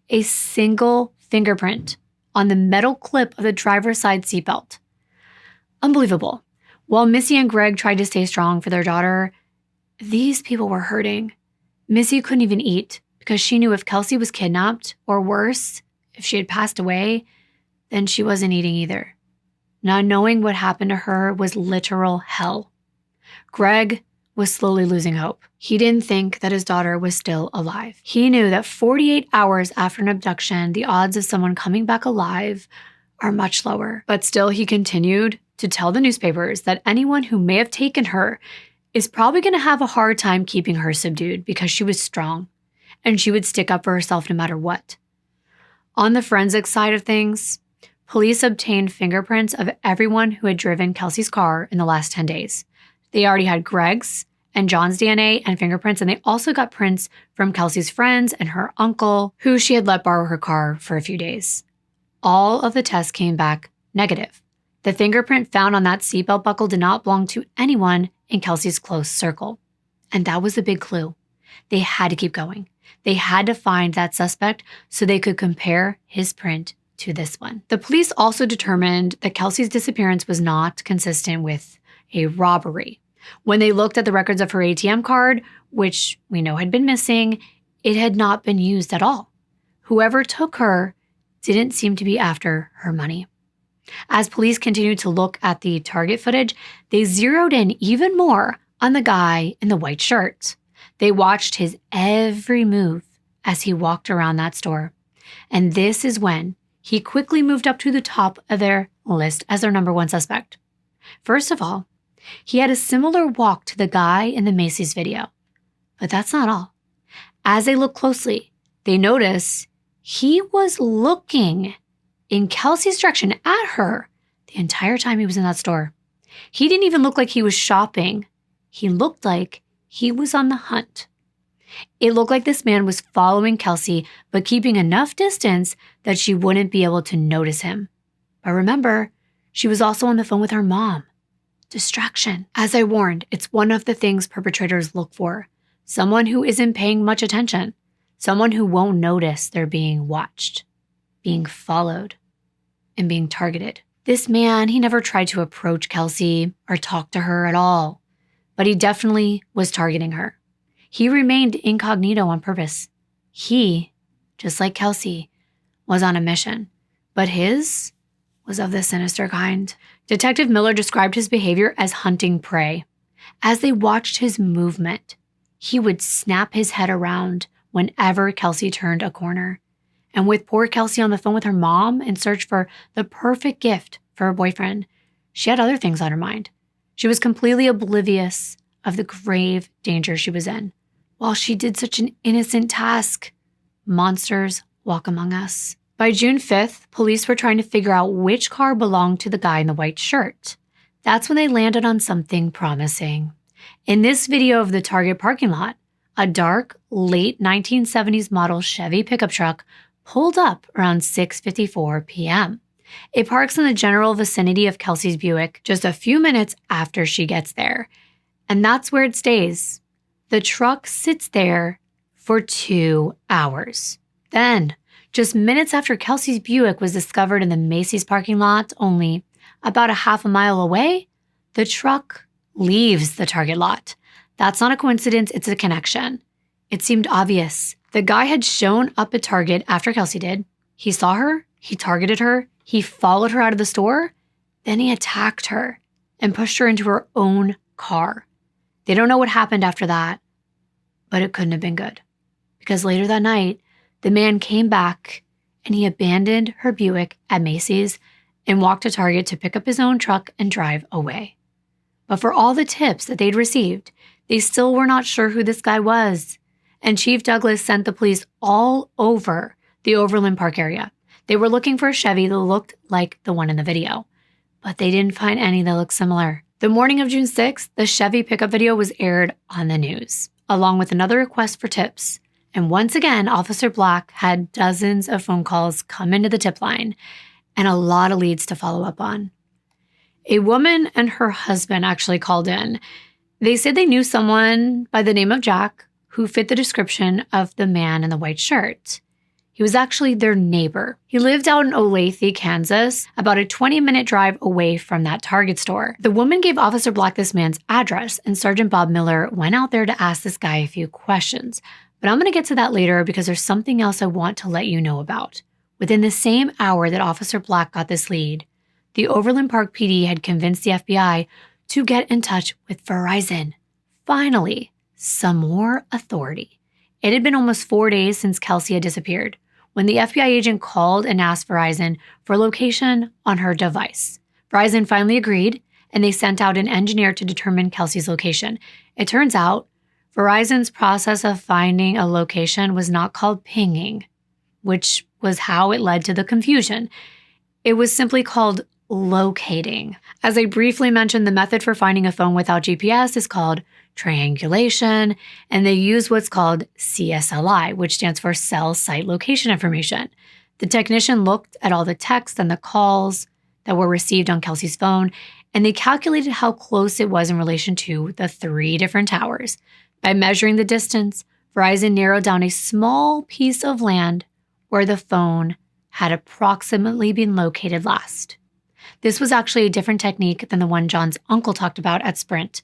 a single fingerprint on the metal clip of the driver's side seatbelt. Unbelievable. While Missy and Greg tried to stay strong for their daughter, these people were hurting. Missy couldn't even eat because she knew if Kelsey was kidnapped, or worse, if she had passed away, then she wasn't eating either. Not knowing what happened to her was literal hell. Greg was slowly losing hope. He didn't think that his daughter was still alive. He knew that 48 hours after an abduction, the odds of someone coming back alive are much lower. But still, he continued to tell the newspapers that anyone who may have taken her is probably going to have a hard time keeping her subdued because she was strong and she would stick up for herself no matter what. On the forensic side of things, police obtained fingerprints of everyone who had driven Kelsey's car in the last 10 days. They already had Greg's and John's DNA and fingerprints, and they also got prints from Kelsey's friends and her uncle, who she had let borrow her car for a few days. All of the tests came back negative. The fingerprint found on that seatbelt buckle did not belong to anyone in Kelsey's close circle. And that was a big clue. They had to keep going. They had to find that suspect so they could compare his print to this one. The police also determined that Kelsey's disappearance was not consistent with a robbery. When they looked at the records of her ATM card, which we know had been missing, it had not been used at all. Whoever took her didn't seem to be after her money. As police continued to look at the target footage, they zeroed in even more on the guy in the white shirt. They watched his every move as he walked around that store. And this is when he quickly moved up to the top of their list as their number one suspect. First of all, he had a similar walk to the guy in the Macy's video. But that's not all. As they look closely, they notice he was looking in Kelsey's direction at her the entire time he was in that store. He didn't even look like he was shopping. He looked like he was on the hunt. It looked like this man was following Kelsey, but keeping enough distance that she wouldn't be able to notice him. But remember, she was also on the phone with her mom. Distraction. As I warned, it's one of the things perpetrators look for. Someone who isn't paying much attention. Someone who won't notice they're being watched, being followed, and being targeted. This man, he never tried to approach Kelsey or talk to her at all, but he definitely was targeting her. He remained incognito on purpose. He, just like Kelsey, was on a mission, but his was of the sinister kind. Detective Miller described his behavior as hunting prey. As they watched his movement, he would snap his head around whenever Kelsey turned a corner. And with poor Kelsey on the phone with her mom in search for the perfect gift for her boyfriend, she had other things on her mind. She was completely oblivious of the grave danger she was in. While she did such an innocent task, monsters walk among us. By June 5th, police were trying to figure out which car belonged to the guy in the white shirt. That's when they landed on something promising. In this video of the Target parking lot, a dark, late 1970s model Chevy pickup truck pulled up around 6:54 p.m. It parks in the general vicinity of Kelsey's Buick just a few minutes after she gets there. And that's where it stays. The truck sits there for 2 hours. Then, just minutes after Kelsey's Buick was discovered in the Macy's parking lot, only about a half a mile away, the truck leaves the Target lot. That's not a coincidence, it's a connection. It seemed obvious. The guy had shown up at Target after Kelsey did. He saw her, he targeted her, he followed her out of the store, then he attacked her and pushed her into her own car. They don't know what happened after that, but it couldn't have been good. Because later that night, the man came back and he abandoned her Buick at Macy's and walked to Target to pick up his own truck and drive away. But for all the tips that they'd received, they still were not sure who this guy was. And Chief Douglas sent the police all over the Overland Park area. They were looking for a Chevy that looked like the one in the video, but they didn't find any that looked similar. The morning of June 6th, the Chevy pickup video was aired on the news, along with another request for tips. And once again, Officer Black had dozens of phone calls come into the tip line and a lot of leads to follow up on. A woman and her husband actually called in. They said they knew someone by the name of Jack who fit the description of the man in the white shirt. He was actually their neighbor. He lived out in Olathe, Kansas, about a 20-minute drive away from that Target store. The woman gave Officer Black this man's address, and Sergeant Bob Miller went out there to ask this guy a few questions. But I'm going to get to that later because there's something else I want to let you know about. Within the same hour that Officer Black got this lead, the Overland Park PD had convinced the FBI to get in touch with Verizon. Finally, some more authority. It had been almost 4 days since Kelsey had disappeared when the FBI agent called and asked Verizon for a location on her device. Verizon finally agreed, and they sent out an engineer to determine Kelsey's location. It turns out, Verizon's process of finding a location was not called pinging, which was how it led to the confusion. It was simply called locating. As I briefly mentioned, the method for finding a phone without GPS is called triangulation, and they use what's called CSLI, which stands for Cell Site Location Information. The technician looked at all the texts and the calls that were received on Kelsey's phone, and they calculated how close it was in relation to the 3 different towers. By measuring the distance, Verizon narrowed down a small piece of land where the phone had approximately been located last. This was actually a different technique than the one John's uncle talked about at Sprint.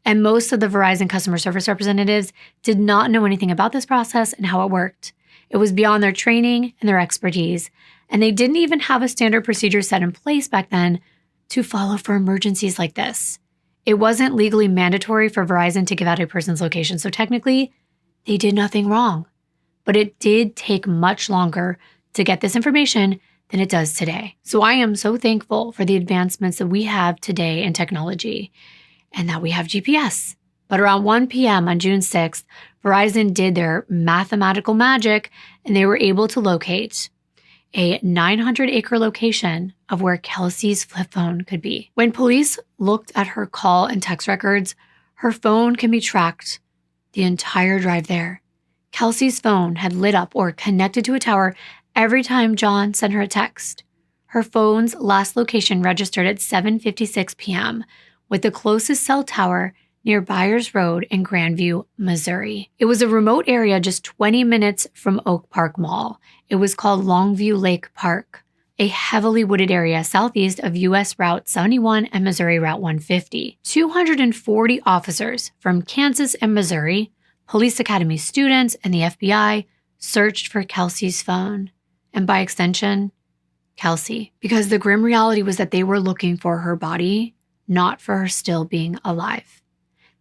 And most of the Verizon customer service representatives did not know anything about this process and how it worked. It was beyond their training and their expertise, and they didn't even have a standard procedure set in place back then to follow for emergencies like this. It wasn't legally mandatory for Verizon to give out a person's location, so technically, they did nothing wrong. But it did take much longer to get this information than it does today. So I am so thankful for the advancements that we have today in technology and that we have GPS. But around 1 p.m. on June 6th, Verizon did their mathematical magic and they were able to locate a 900-acre location of where Kelsey's flip phone could be. When police looked at her call and text records, her phone can be tracked the entire drive there. Kelsey's phone had lit up or connected to a tower every time John sent her a text. Her phone's last location registered at 7:56 p.m., with the closest cell tower near Byers Road in Grandview, Missouri. It was a remote area just 20 minutes from Oak Park Mall. It was called Longview Lake Park, a heavily wooded area southeast of U.S. Route 71 and Missouri Route 150. 240 officers from Kansas and Missouri, police academy students, and the FBI searched for Kelsey's phone, and by extension, Kelsey, because the grim reality was that they were looking for her body, not for her still being alive.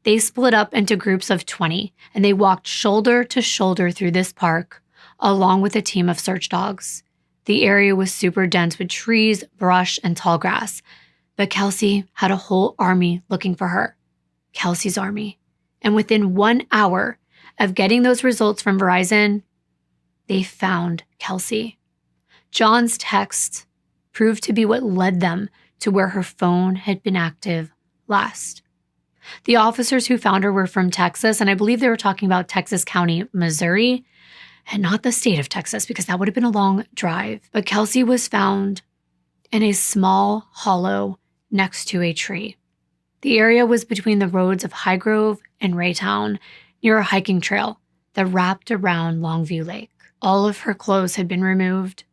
They split up into groups of 20, and they walked shoulder to shoulder through this park, along with a team of search dogs. The area was super dense with trees, brush, and tall grass, but Kelsey had a whole army looking for her. Kelsey's army. And within 1 hour of getting those results from Verizon, they found Kelsey. John's text proved to be what led them to where her phone had been active last. The officers who found her were from Texas, and I believe they were talking about Texas County, Missouri, and not the state of Texas, because that would have been a long drive. But Kelsey was found in a small hollow next to a tree. The area was between the roads of Highgrove and Raytown, near a hiking trail that wrapped around Longview Lake. All of her clothes had been removed,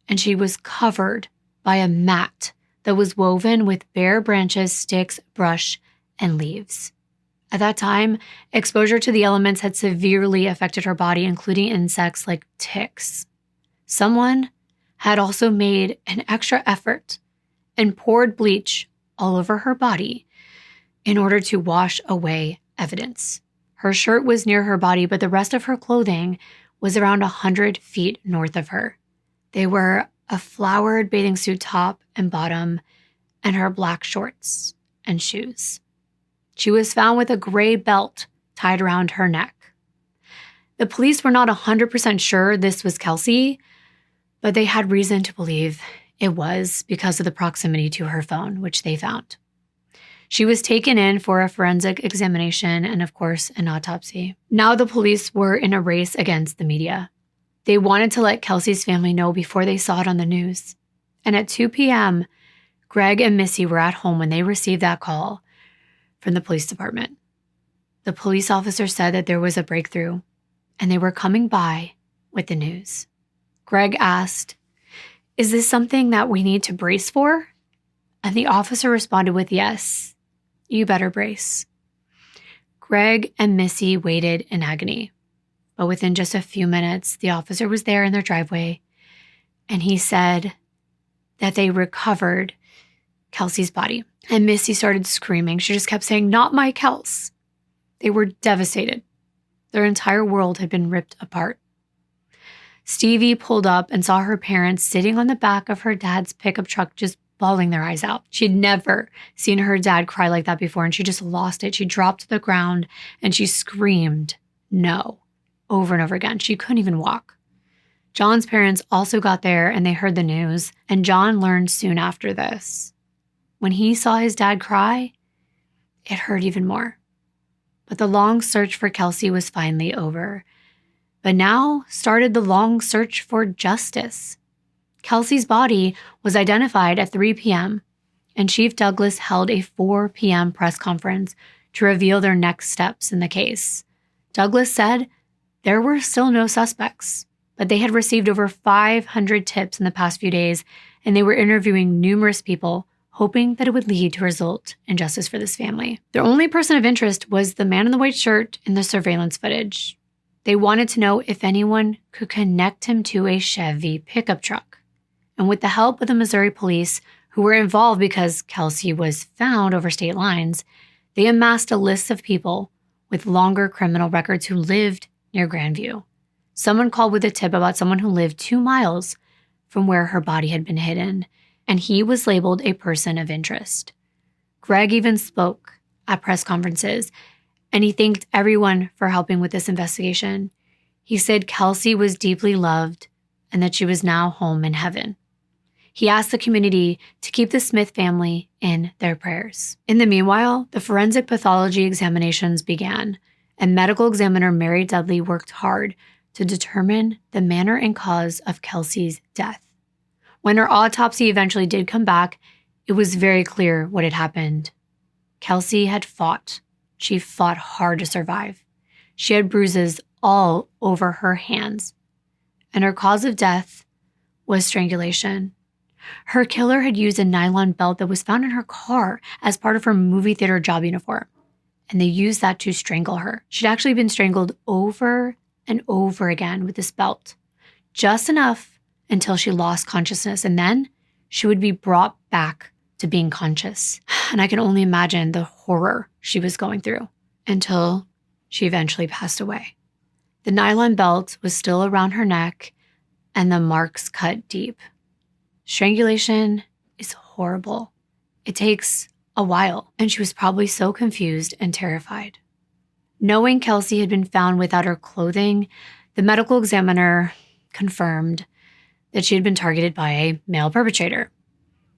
and she was covered by a mat that was woven with bare branches, sticks, brush, and leaves. At that time, exposure to the elements had severely affected her body, including insects like ticks. Someone had also made an extra effort and poured bleach all over her body in order to wash away evidence. Her shirt was near her body, but the rest of her clothing was around 100 feet north of her. They were a flowered bathing suit top and bottom, and her black shorts and shoes. She was found with a gray belt tied around her neck. The police were not 100% sure this was Kelsey, but they had reason to believe it was because of the proximity to her phone, which they found. She was taken in for a forensic examination and, of course, an autopsy. Now the police were in a race against the media. They wanted to let Kelsey's family know before they saw it on the news. And at 2 p.m., Greg and Missy were at home when they received that call from the police department. The police officer said that there was a breakthrough, and they were coming by with the news. Greg asked, "Is this something that we need to brace for?" And the officer responded with, "Yes, you better brace." Greg and Missy waited in agony, but within just a few minutes, the officer was there in their driveway, and he said that they recovered Kelsey's body. And Missy started screaming. She just kept saying, "Not my Kels." They were devastated. Their entire world had been ripped apart. Stevie pulled up and saw her parents sitting on the back of her dad's pickup truck, just bawling their eyes out. She'd never seen her dad cry like that before, and she just lost it. She dropped to the ground and she screamed, "No," over and over again. She couldn't even walk. John's parents also got there and they heard the news, and John learned soon after this. When he saw his dad cry, it hurt even more. But the long search for Kelsey was finally over. But now started the long search for justice. Kelsey's body was identified at 3 p.m., and Chief Douglas held a 4 p.m. press conference to reveal their next steps in the case. Douglas said there were still no suspects, but they had received over 500 tips in the past few days, and they were interviewing numerous people hoping that it would lead to result in justice for this family. Their only person of interest was the man in the white shirt in the surveillance footage. They wanted to know if anyone could connect him to a Chevy pickup truck. And with the help of the Missouri police, who were involved because Kelsey was found over state lines, they amassed a list of people with longer criminal records who lived near Grandview. Someone called with a tip about someone who lived 2 miles from where her body had been hidden, and he was labeled a person of interest. Greg even spoke at press conferences, and he thanked everyone for helping with this investigation. He said Kelsey was deeply loved and that she was now home in heaven. He asked the community to keep the Smith family in their prayers. In the meanwhile, the forensic pathology examinations began, and medical examiner Mary Dudley worked hard to determine the manner and cause of Kelsey's death. When her autopsy eventually did come back, it was very clear what had happened. Kelsey had fought. She fought hard to survive. She had bruises all over her hands, and her cause of death was strangulation. Her killer had used a nylon belt that was found in her car as part of her movie theater job uniform, and they used that to strangle her. She'd actually been strangled over and over again with this belt, just enough until she lost consciousness, and then she would be brought back to being conscious. And I can only imagine the horror she was going through until she eventually passed away. The nylon belt was still around her neck, and the marks cut deep. Strangulation is horrible. It takes a while, and she was probably so confused and terrified. Knowing Kelsey had been found without her clothing, the medical examiner confirmed that she had been targeted by a male perpetrator.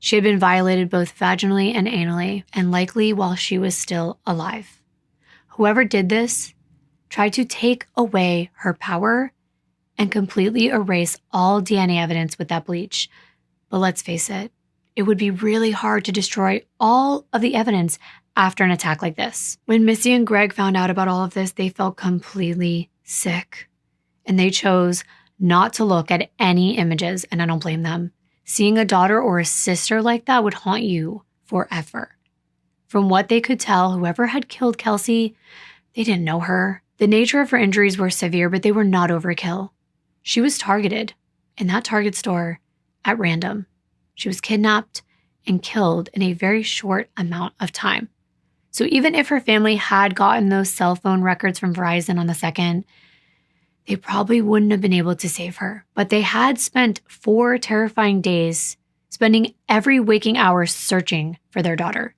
She had been violated both vaginally and anally, and likely while she was still alive. Whoever did this tried to take away her power and completely erase all DNA evidence with that bleach. But let's face it, it would be really hard to destroy all of the evidence after an attack like this. When Missy and Greg found out about all of this, they felt completely sick, and they chose not to look at any images, and I don't blame them. Seeing a daughter or a sister like that would haunt you forever. From what they could tell, whoever had killed Kelsey, they didn't know her. The nature of her injuries were severe, but they were not overkill. She was targeted in that Target store at random. She was kidnapped and killed in a very short amount of time. So even if her family had gotten those cell phone records from Verizon on the second, they probably wouldn't have been able to save her. But they had spent 4 terrifying days spending every waking hour searching for their daughter.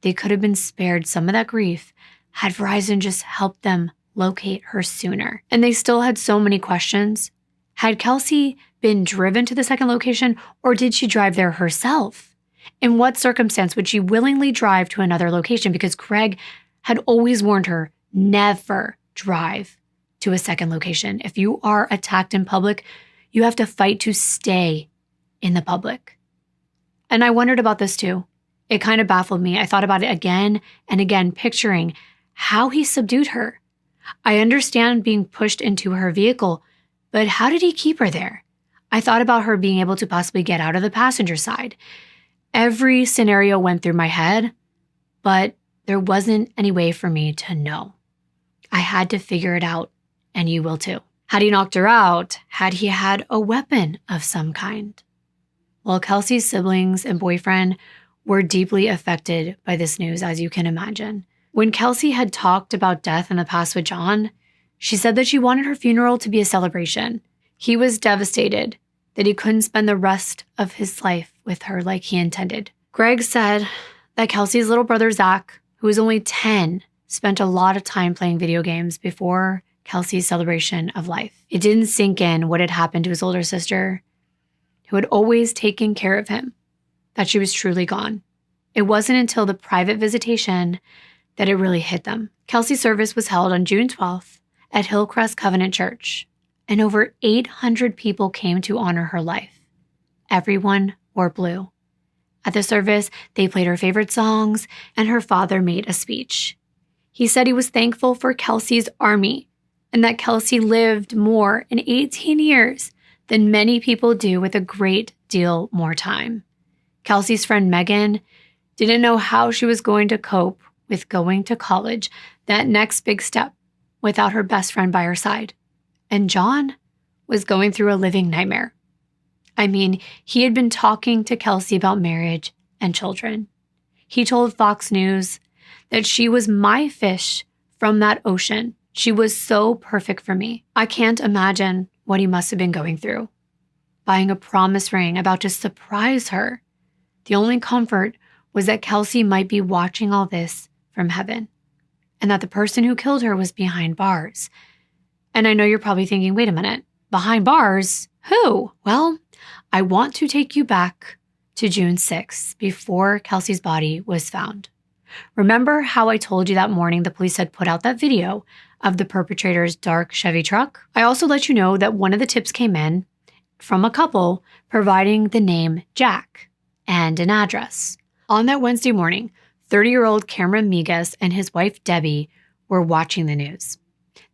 They could have been spared some of that grief had Verizon just helped them locate her sooner. And they still had so many questions. Had Kelsey been driven to the second location, or did she drive there herself? In what circumstance would she willingly drive to another location? Because Greg had always warned her, never drive to a second location. If you are attacked in public, you have to fight to stay in the public. And I wondered about this too. It kind of baffled me. I thought about it again and again, picturing how he subdued her. I understand being pushed into her vehicle, but how did he keep her there? I thought about her being able to possibly get out of the passenger side. Every scenario went through my head, but there wasn't any way for me to know. I had to figure it out, and you will too. Had he knocked her out? Had he had a weapon of some kind? Well, Kelsey's siblings and boyfriend were deeply affected by this news, as you can imagine. When Kelsey had talked about death in the past with John, she said that she wanted her funeral to be a celebration. He was devastated that he couldn't spend the rest of his life with her like he intended. Greg said that Kelsey's little brother, Zach, who was only 10, spent a lot of time playing video games before Kelsey's celebration of life. It didn't sink in what had happened to his older sister, who had always taken care of him, that she was truly gone. It wasn't until the private visitation that it really hit them. Kelsey's service was held on June 12th at Hillcrest Covenant Church, and over 800 people came to honor her life. Everyone wore blue. At the service, they played her favorite songs, and her father made a speech. He said he was thankful for Kelsey's army and that Kelsey lived more in 18 years than many people do with a great deal more time. Kelsey's friend Megan didn't know how she was going to cope with going to college, that next big step, without her best friend by her side. And John was going through a living nightmare. I mean, he had been talking to Kelsey about marriage and children. He told Fox News that she was my fish from that ocean. She was so perfect for me. I can't imagine what he must have been going through. Buying a promise ring, about to surprise her. The only comfort was that Kelsey might be watching all this from heaven, and that the person who killed her was behind bars. And I know you're probably thinking, wait a minute, behind bars? Who? Well, I want to take you back to June 6th, before Kelsey's body was found. Remember how I told you that morning the police had put out that video of the perpetrator's dark Chevy truck? I also let you know that one of the tips came in from a couple providing the name Jack and an address. On that Wednesday morning, 30-year-old Cameron Migas and his wife Debbie were watching the news.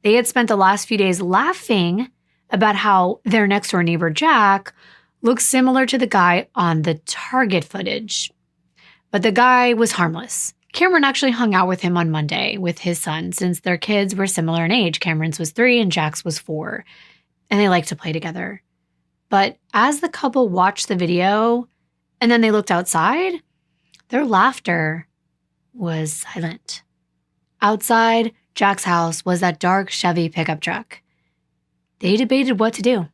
They had spent the last few days laughing about how their next-door neighbor Jack looked similar to the guy on the Target footage. But the guy was harmless. Cameron actually hung out with him on Monday with his son, since their kids were similar in age. Cameron's was 3 and Jack's was 4, and they liked to play together. But as the couple watched the video and then they looked outside, their laughter was silent. Outside Jack's house was that dark Chevy pickup truck. They debated what to do,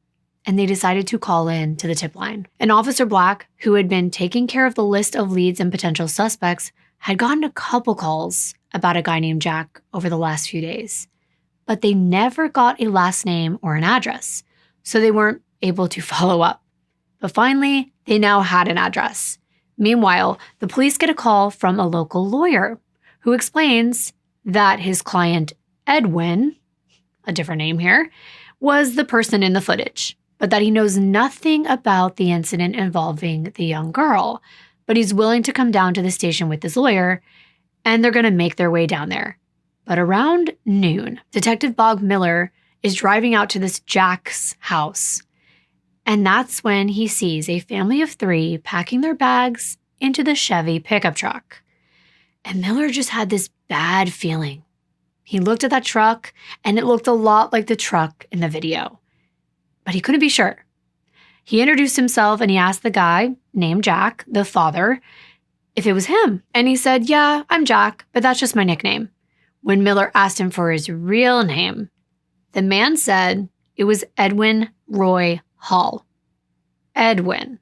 and they decided to call in to the tip line. And Officer Black, who had been taking care of the list of leads and potential suspects, had gotten a couple calls about a guy named Jack over the last few days. But they never got a last name or an address, so they weren't able to follow up. But finally, they now had an address. Meanwhile, the police get a call from a local lawyer who explains that his client, Edwin, a different name here, was the person in the footage, but that he knows nothing about the incident involving the young girl. But he's willing to come down to the station with his lawyer, and they're going to make their way down there. But around noon, Detective Bob Miller is driving out to this Jack's house. And that's when he sees a family of 3 packing their bags into the Chevy pickup truck. And Miller just had this bad feeling. He looked at that truck, and it looked a lot like the truck in the video. But he couldn't be sure. He introduced himself, and he asked the guy named Jack, the father, if it was him. And he said, yeah, I'm Jack, but that's just my nickname. When Miller asked him for his real name, the man said it was Edwin Roy Hall. Edwin.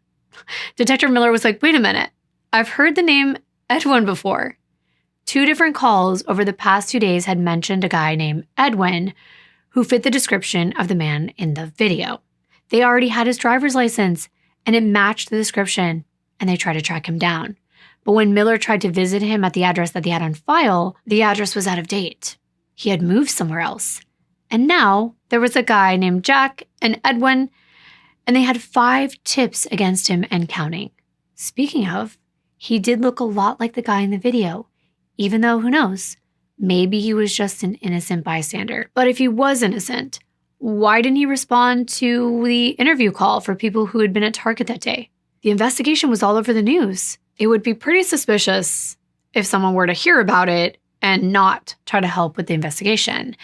Detective Miller was like, wait a minute. I've heard the name Edwin before. 2 different calls over the past 2 days had mentioned a guy named Edwin who fit the description of the man in the video. They already had his driver's license, and it matched the description, and they tried to track him down. But when Miller tried to visit him at the address that he had on file, the address was out of date. He had moved somewhere else. And now there was a guy named Jack and Edwin, and they had 5 tips against him and counting. Speaking of, he did look a lot like the guy in the video, even though, who knows, maybe he was just an innocent bystander. But if he was innocent, why didn't he respond to the interview call for people who had been at Target that day? The investigation was all over the news. It would be pretty suspicious if someone were to hear about it and not try to help with the investigation.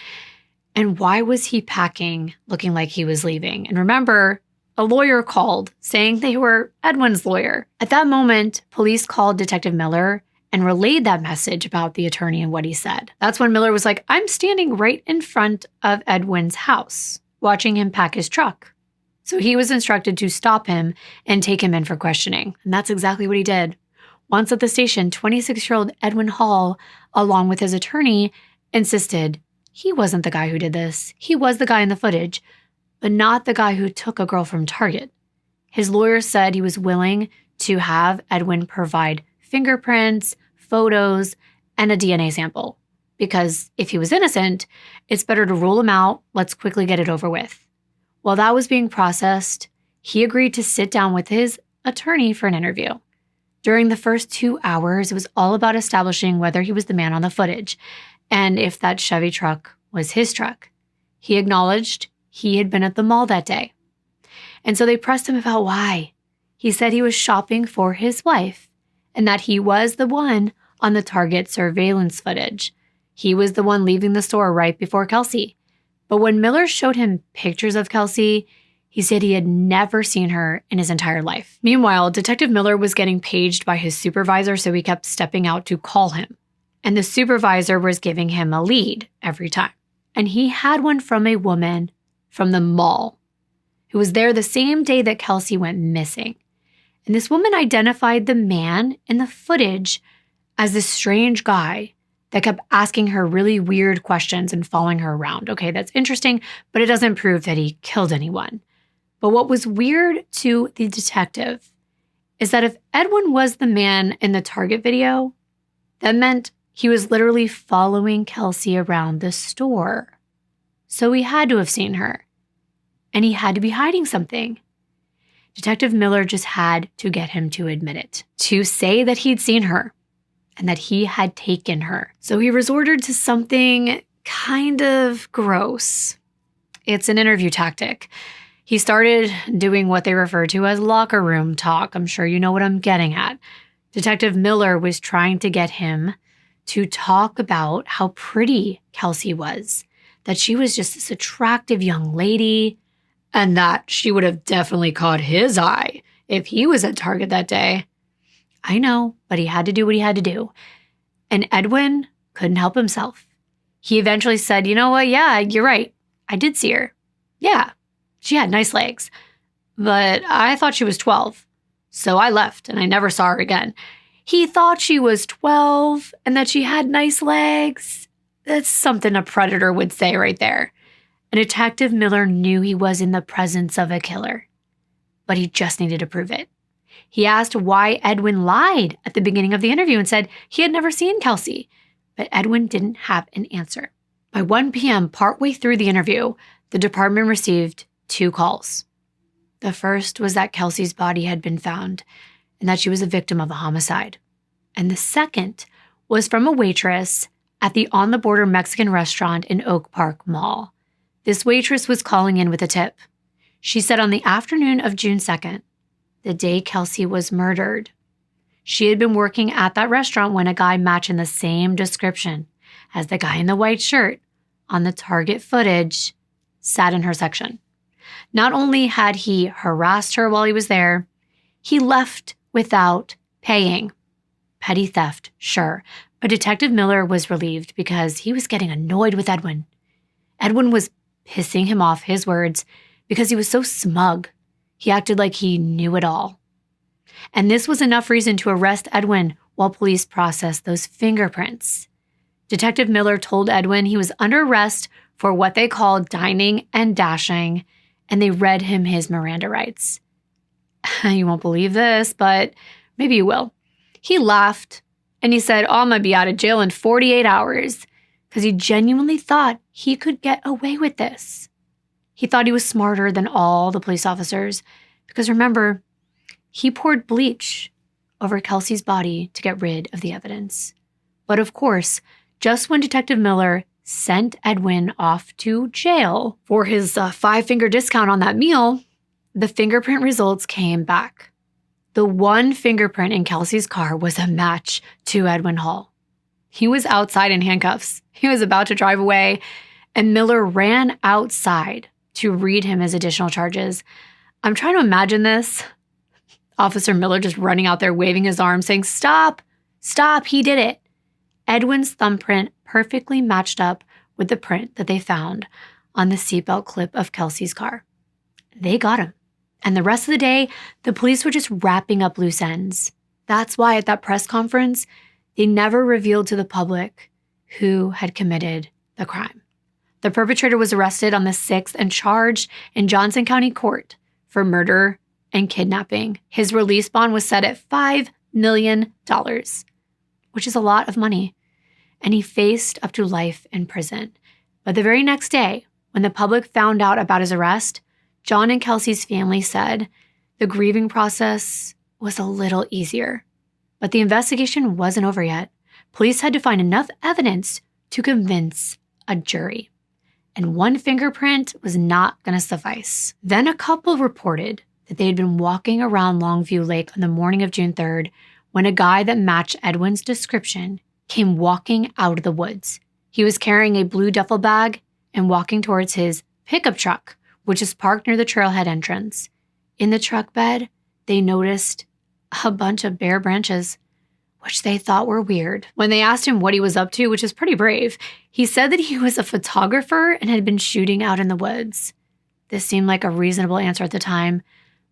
And why was he packing looking like he was leaving? And remember, a lawyer called saying they were Edwin's lawyer. At that moment, police called Detective Miller and relayed that message about the attorney and what he said. That's when Miller was like, I'm standing right in front of Edwin's house, watching him pack his truck. So he was instructed to stop him and take him in for questioning. And that's exactly what he did. Once at the station, 26-year-old Edwin Hall, along with his attorney, insisted he wasn't the guy who did this. He was the guy in the footage, but not the guy who took a girl from Target. His lawyer said he was willing to have Edwin provide fingerprints, photos, and a DNA sample. Because if he was innocent, it's better to rule him out. Let's quickly get it over with. While that was being processed, he agreed to sit down with his attorney for an interview. During the first 2 hours, it was all about establishing whether he was the man on the footage and if that Chevy truck was his truck. He acknowledged he had been at the mall that day. And so they pressed him about why. He said he was shopping for his wife and that he was the one on the Target surveillance footage. He was the one leaving the store right before Kelsey. But when Miller showed him pictures of Kelsey, he said he had never seen her in his entire life. Meanwhile, Detective Miller was getting paged by his supervisor, so he kept stepping out to call him. And the supervisor was giving him a lead every time. And he had one from a woman from the mall who was there the same day that Kelsey went missing. And this woman identified the man in the footage as this strange guy that kept asking her really weird questions and following her around. Okay, that's interesting, but it doesn't prove that he killed anyone. But what was weird to the detective is that if Edwin was the man in the Target video, that meant he was literally following Kelsey around the store. So he had to have seen her. And he had to be hiding something. Detective Miller just had to get him to admit it, to say that he'd seen her and that he had taken her. So he resorted to something kind of gross. It's an interview tactic. He started doing what they refer to as locker room talk. I'm sure you know what I'm getting at. Detective Miller was trying to get him to talk about how pretty Kelsey was, that she was just this attractive young lady, and that she would have definitely caught his eye if he was at Target that day. I know, but he had to do what he had to do. And Edwin couldn't help himself. He eventually said, you know what? Yeah, you're right. I did see her. Yeah, she had nice legs. But I thought she was 12. So I left and I never saw her again. He thought she was 12 and that she had nice legs. That's something a predator would say right there. And Detective Miller knew he was in the presence of a killer, but he just needed to prove it. He asked why Edwin lied at the beginning of the interview and said he had never seen Kelsey, but Edwin didn't have an answer. By 1 p.m., partway through the interview, the department received 2 calls. The first was that Kelsey's body had been found and that she was a victim of a homicide. And the second was from a waitress at the On the Border Mexican restaurant in Oak Park Mall. This waitress was calling in with a tip. She said on the afternoon of June 2nd, the day Kelsey was murdered, she had been working at that restaurant when a guy matching the same description as the guy in the white shirt on the Target footage sat in her section. Not only had he harassed her while he was there, he left without paying. Petty theft, sure, but Detective Miller was relieved because he was getting annoyed with Edwin. Edwin was pissing him off, his words, because he was so smug. He acted like he knew it all. And this was enough reason to arrest Edwin while police processed those fingerprints. Detective Miller told Edwin he was under arrest for what they called dining and dashing, and they read him his Miranda rights. You won't believe this, but maybe you will. He laughed, and he said, I'm going to be out of jail in 48 hours, because he genuinely thought he could get away with this. He thought he was smarter than all the police officers, because remember, he poured bleach over Kelsey's body to get rid of the evidence. But of course, just when Detective Miller sent Edwin off to jail for his 5-finger discount on that meal, the fingerprint results came back. The one fingerprint in Kelsey's car was a match to Edwin Hall. He was outside in handcuffs. He was about to drive away, and Miller ran outside to read him his additional charges. I'm trying to imagine this. Officer Miller just running out there waving his arm saying, stop, stop, he did it. Edwin's thumbprint perfectly matched up with the print that they found on the seatbelt clip of Kelsey's car. They got him. And the rest of the day, the police were just wrapping up loose ends. That's why at that press conference, they never revealed to the public who had committed the crime. The perpetrator was arrested on the 6th and charged in Johnson County Court for murder and kidnapping. His release bond was set at $5 million, which is a lot of money. And he faced up to life in prison. But the very next day, when the public found out about his arrest, John and Kelsey's family said the grieving process was a little easier. But the investigation wasn't over yet. Police had to find enough evidence to convince a jury. And one fingerprint was not going to suffice. Then a couple reported that they had been walking around Longview Lake on the morning of June 3rd when a guy that matched Edwin's description came walking out of the woods. He was carrying a blue duffel bag and walking towards his pickup truck, which is parked near the trailhead entrance. In the truck bed, they noticed a bunch of bare branches, which they thought were weird. When they asked him what he was up to, which is pretty brave, he said that he was a photographer and had been shooting out in the woods. This seemed like a reasonable answer at the time,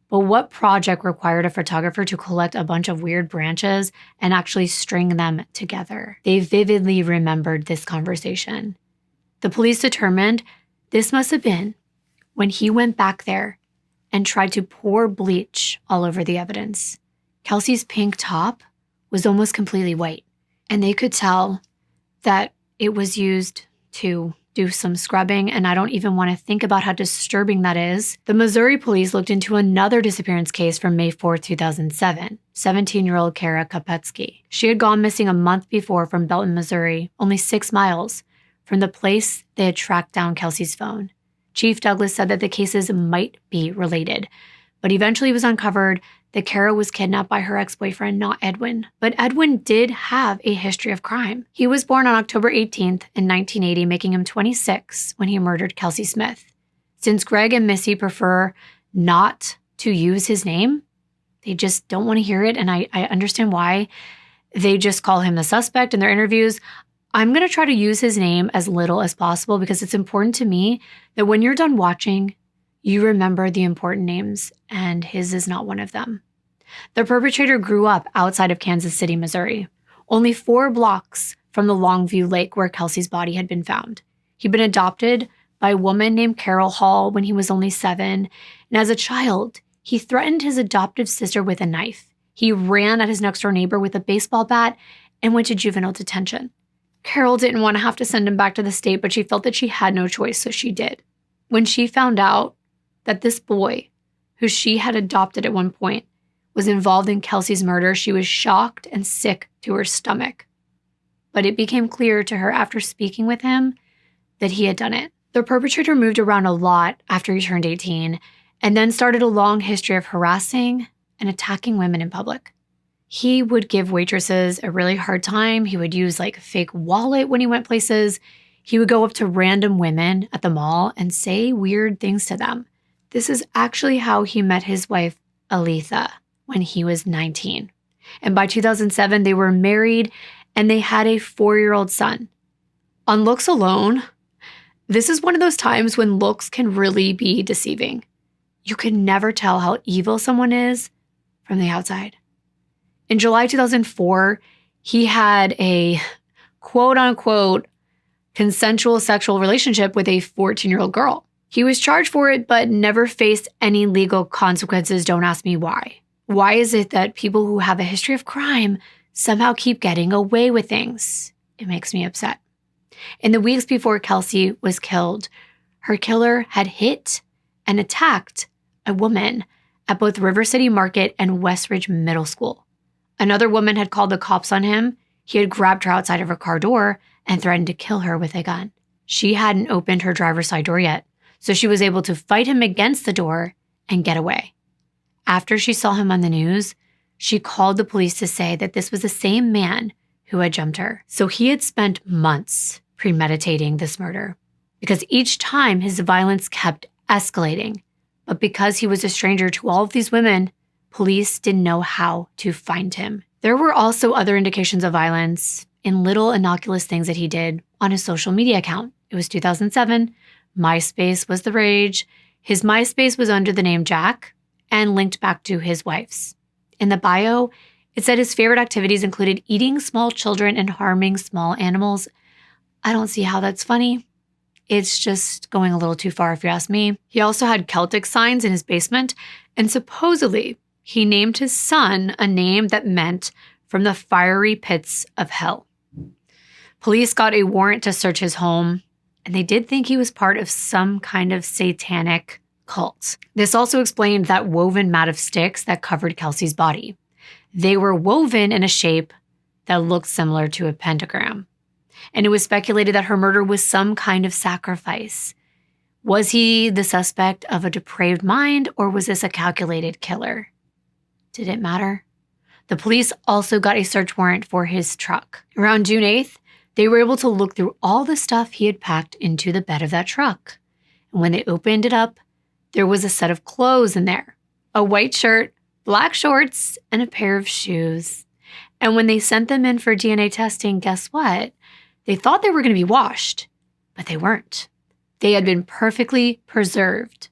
but what project required a photographer to collect a bunch of weird branches and actually string them together? They vividly remembered this conversation. The police determined this must have been when he went back there and tried to pour bleach all over the evidence. Kelsey's pink top was almost completely white, and they could tell that it was used to do some scrubbing, and I don't even want to think about how disturbing that is. The Missouri police looked into another disappearance case from May 4th, 2007, 17-year-old Kara Kopetsky. She had gone missing a month before from Belton, Missouri, only 6 miles from the place they had tracked down Kelsey's phone. Chief Douglas said that the cases might be related, but eventually it was uncovered that Kara was kidnapped by her ex-boyfriend, not Edwin. But Edwin did have a history of crime. He was born on October 18th in 1980, making him 26 when he murdered Kelsey Smith. Since Greg and Missy prefer not to use his name, they just don't want to hear it, and I understand why. They just call him the suspect in their interviews. I'm going to try to use his name as little as possible because it's important to me that when you're done watching, you remember the important names, and his is not one of them. The perpetrator grew up outside of Kansas City, Missouri, only 4 blocks from the Longview Lake where Kelsey's body had been found. He'd been adopted by a woman named Carol Hall when he was only 7, and as a child, he threatened his adoptive sister with a knife. He ran at his next-door neighbor with a baseball bat and went to juvenile detention. Carol didn't want to have to send him back to the state, but she felt that she had no choice, so she did. When she found out that this boy, who she had adopted at one point, was involved in Kelsey's murder, she was shocked and sick to her stomach. But it became clear to her after speaking with him that he had done it. The perpetrator moved around a lot after he turned 18 and then started a long history of harassing and attacking women in public. He would give waitresses a really hard time. He would use like a fake wallet when he went places. He would go up to random women at the mall and say weird things to them. This is actually how he met his wife, Aletha, when he was 19. And by 2007, they were married and they had a 4-year-old son. On looks alone, this is one of those times when looks can really be deceiving. You can never tell how evil someone is from the outside. In July 2004, he had a quote-unquote consensual sexual relationship with a 14-year-old girl. He was charged for it, but never faced any legal consequences. Don't ask me why. Why is it that people who have a history of crime somehow keep getting away with things? It makes me upset. In the weeks before Kelsey was killed, her killer had hit and attacked a woman at both River City Market and Westridge Middle School. Another woman had called the cops on him. He had grabbed her outside of her car door and threatened to kill her with a gun. She hadn't opened her driver's side door yet, so she was able to fight him against the door and get away. After she saw him on the news, she called the police to say that this was the same man who had jumped her. So he had spent months premeditating this murder because each time his violence kept escalating. But because he was a stranger to all of these women, police didn't know how to find him. There were also other indications of violence in little innocuous things that he did on his social media account. It was 2007. MySpace was the rage. His MySpace was under the name Jack and linked back to his wife's. In the bio, it said his favorite activities included eating small children and harming small animals. I don't see how that's funny. It's just going a little too far if you ask me. He also had Celtic signs in his basement, and supposedly he named his son a name that meant from the fiery pits of hell. Police got a warrant to search his home, and they did think he was part of some kind of satanic cult. This also explained that woven mat of sticks that covered Kelsey's body. They were woven in a shape that looked similar to a pentagram. And it was speculated that her murder was some kind of sacrifice, Was he the suspect of a depraved mind, or was this a calculated killer? Did it matter? The police also got a search warrant for his truck. Around June 8th, they were able to look through all the stuff he had packed into the bed of that truck. And when they opened it up, there was a set of clothes in there, a white shirt, black shorts, and a pair of shoes. And when they sent them in for DNA testing, guess what? They thought they were going to be washed, but they weren't. They had been perfectly preserved.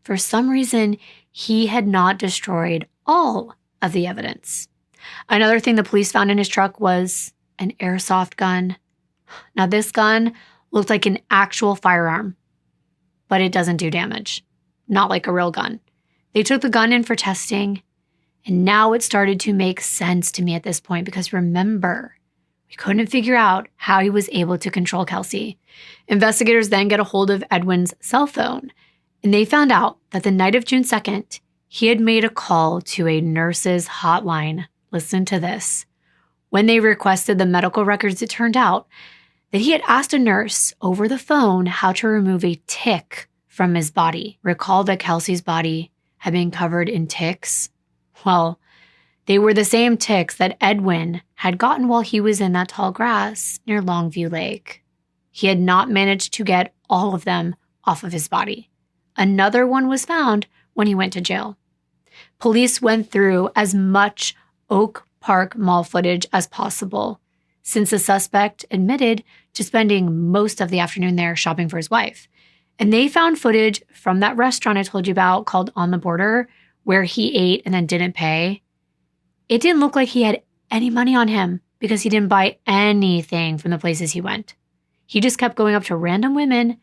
For some reason, he had not destroyed all of the evidence. Another thing the police found in his truck was an airsoft gun. Now, this gun looked like an actual firearm, but it doesn't do damage. Not like a real gun. They took the gun in for testing, and now it started to make sense to me at this point because remember, we couldn't figure out how he was able to control Kelsey. Investigators then get a hold of Edwin's cell phone, and they found out that the night of June 2nd, he had made a call to a nurse's hotline. Listen to this. When they requested the medical records, it turned out that he had asked a nurse over the phone how to remove a tick from his body. Recall that Kelsey's body had been covered in ticks? Well, they were the same ticks that Edwin had gotten while he was in that tall grass near Longview Lake. He had not managed to get all of them off of his body. Another one was found when he went to jail. Police went through as much Oak Park Mall footage as possible, since the suspect admitted to spending most of the afternoon there shopping for his wife. And they found footage from that restaurant I told you about called On the Border, where he ate and then didn't pay. It didn't look like he had any money on him because he didn't buy anything from the places he went. He just kept going up to random women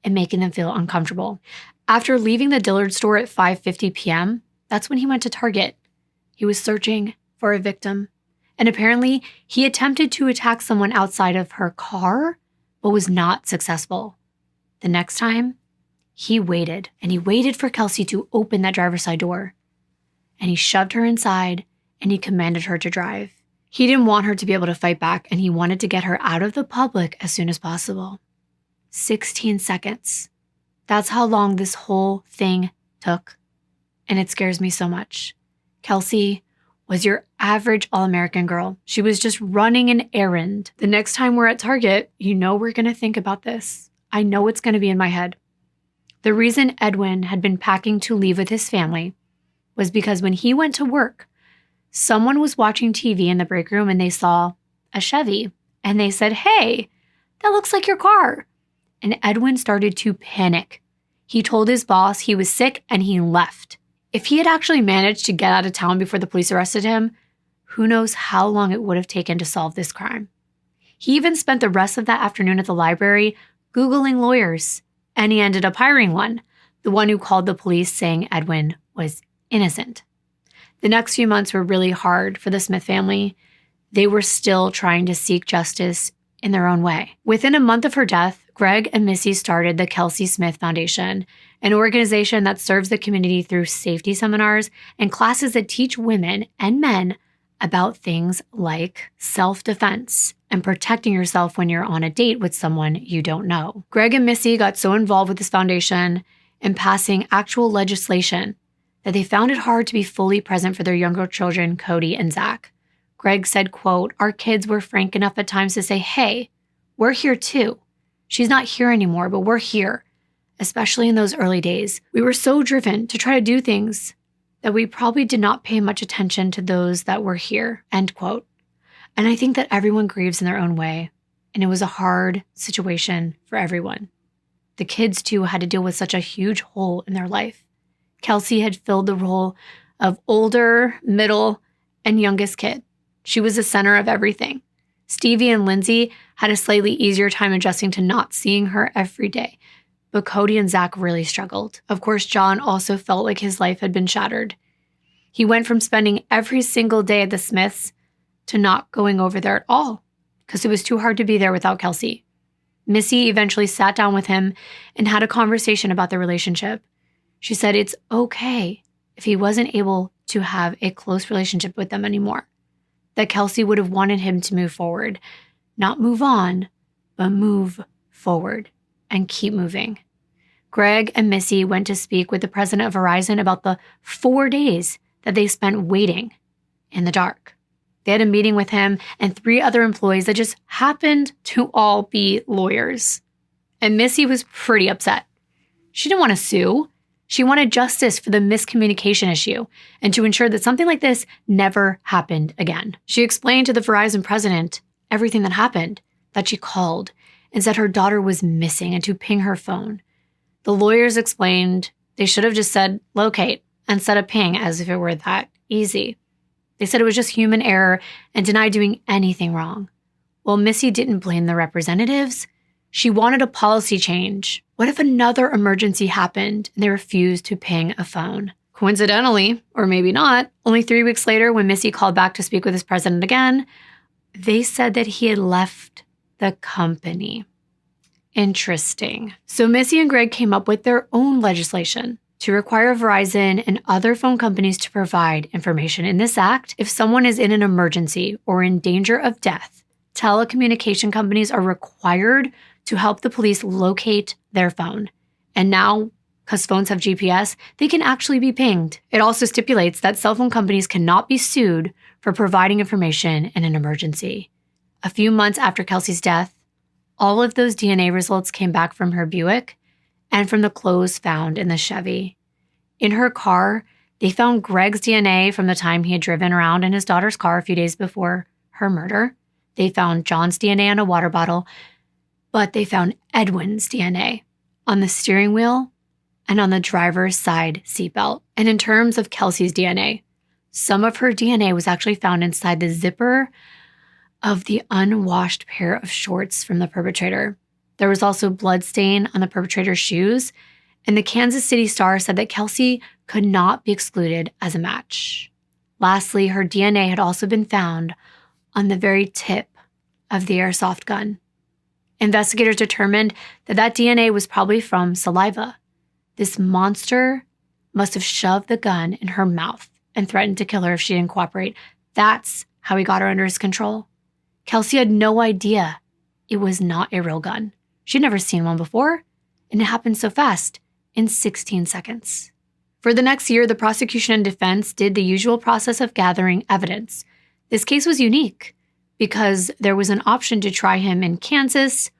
and making them feel uncomfortable. After leaving the Dillard store at 5:50 p.m., that's when he went to Target. He was searching for a victim, and apparently he attempted to attack someone outside of her car, but was not successful. The next time, he waited, and he waited for Kelsey to open that driver's side door, and he shoved her inside, and he commanded her to drive. He didn't want her to be able to fight back, and he wanted to get her out of the public as soon as possible. 16 seconds. That's how long this whole thing took, and it scares me so much. Kelsey was your average all-American girl. She was just running an errand. The next time we're at Target, you know we're going to think about this. I know it's going to be in my head. The reason Edwin had been packing to leave with his family was because when he went to work, someone was watching TV in the break room and they saw a Chevy. And they said, "Hey, that looks like your car." And Edwin started to panic. He told his boss he was sick and he left. If he had actually managed to get out of town before the police arrested him, who knows how long it would have taken to solve this crime. He even spent the rest of that afternoon at the library Googling lawyers, and he ended up hiring one, the one who called the police saying Edwin was innocent. The next few months were really hard for the Smith family. They were still trying to seek justice in their own way. Within a month of her death, Greg and Missy started the Kelsey Smith Foundation, an organization that serves the community through safety seminars and classes that teach women and men about things like self-defense and protecting yourself when you're on a date with someone you don't know. Greg and Missy got so involved with this foundation and passing actual legislation that they found it hard to be fully present for their younger children, Cody and Zach. Greg said, quote, "Our kids were frank enough at times to say, hey, we're here too. She's not here anymore, but we're here." Especially in those early days, we were so driven to try to do things that we probably did not pay much attention to those that were here, end quote. And I think that everyone grieves in their own way, and it was a hard situation for everyone. The kids, too, had to deal with such a huge hole in their life. Kelsey had filled the role of older, middle, and youngest kid. She was the center of everything. Stevie and Lindsay had a slightly easier time adjusting to not seeing her every day, but Cody and Zach really struggled. Of course, John also felt like his life had been shattered. He went from spending every single day at the Smiths to not going over there at all because it was too hard to be there without Kelsey. Missy eventually sat down with him and had a conversation about the relationship. She said it's okay if he wasn't able to have a close relationship with them anymore, that Kelsey would have wanted him to move forward, not move on, but move forward and keep moving. Greg and Missy went to speak with the president of Verizon about the 4 days that they spent waiting in the dark. They had a meeting with him and 3 other employees that just happened to all be lawyers. And Missy was pretty upset. She didn't want to sue. She wanted justice for the miscommunication issue and to ensure that something like this never happened again. She explained to the Verizon president everything that happened, that she called and said her daughter was missing and to ping her phone. The lawyers explained they should have just said locate and set a ping as if it were that easy. They said it was just human error and denied doing anything wrong. Well, Missy didn't blame the representatives. She wanted a policy change. What if another emergency happened and they refused to ping a phone? Coincidentally, or maybe not, only 3 weeks later when Missy called back to speak with his president again, they said that he had left the company. Interesting. So Missy and Greg came up with their own legislation to require Verizon and other phone companies to provide information. In this act, if someone is in an emergency or in danger of death, telecommunication companies are required to help the police locate their phone. And now, because phones have GPS, they can actually be pinged. It also stipulates that cell phone companies cannot be sued for providing information in an emergency. A few months after Kelsey's death, all of those DNA results came back from her Buick and from the clothes found in the Chevy. In her car, they found Greg's DNA from the time he had driven around in his daughter's car a few days before her murder. They found John's DNA on a water bottle, but they found Edwin's DNA on the steering wheel and on the driver's side seatbelt. And in terms of Kelsey's DNA, some of her DNA was actually found inside the zipper of the unwashed pair of shorts from the perpetrator. There was also blood stain on the perpetrator's shoes, and the Kansas City Star said that Kelsey could not be excluded as a match. Lastly, her DNA had also been found on the very tip of the airsoft gun. Investigators determined that that DNA was probably from saliva. This monster must have shoved the gun in her mouth and threatened to kill her if she didn't cooperate. That's how he got her under his control. Kelsey had no idea it was not a real gun. She'd never seen one before, and it happened so fast, in 16 seconds. For the next year, the prosecution and defense did the usual process of gathering evidence. This case was unique because there was an option to try him in Kansas,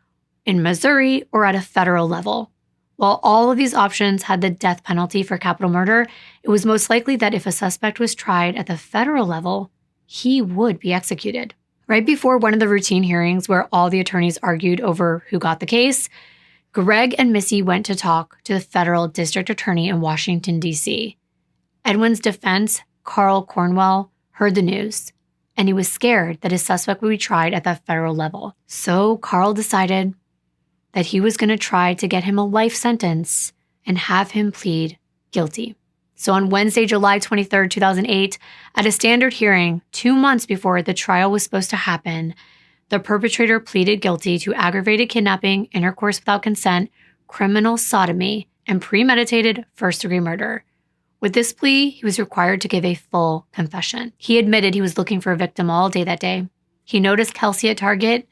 in Missouri, or at a federal level. While all of these options had the death penalty for capital murder, it was most likely that if a suspect was tried at the federal level, he would be executed. Right before one of the routine hearings where all the attorneys argued over who got the case, Greg and Missy went to talk to the federal district attorney in Washington, D.C. Edwin's defense, Carl Cornwell, heard the news, and he was scared that his suspect would be tried at the federal level. So Carl decided that he was going to try to get him a life sentence and have him plead guilty. So on Wednesday, July 23, 2008, at a standard hearing 2 months before the trial was supposed to happen, the perpetrator pleaded guilty to aggravated kidnapping, intercourse without consent, criminal sodomy, and premeditated first-degree murder. With this plea, he was required to give a full confession. He admitted he was looking for a victim all day that day. He noticed Kelsey at Target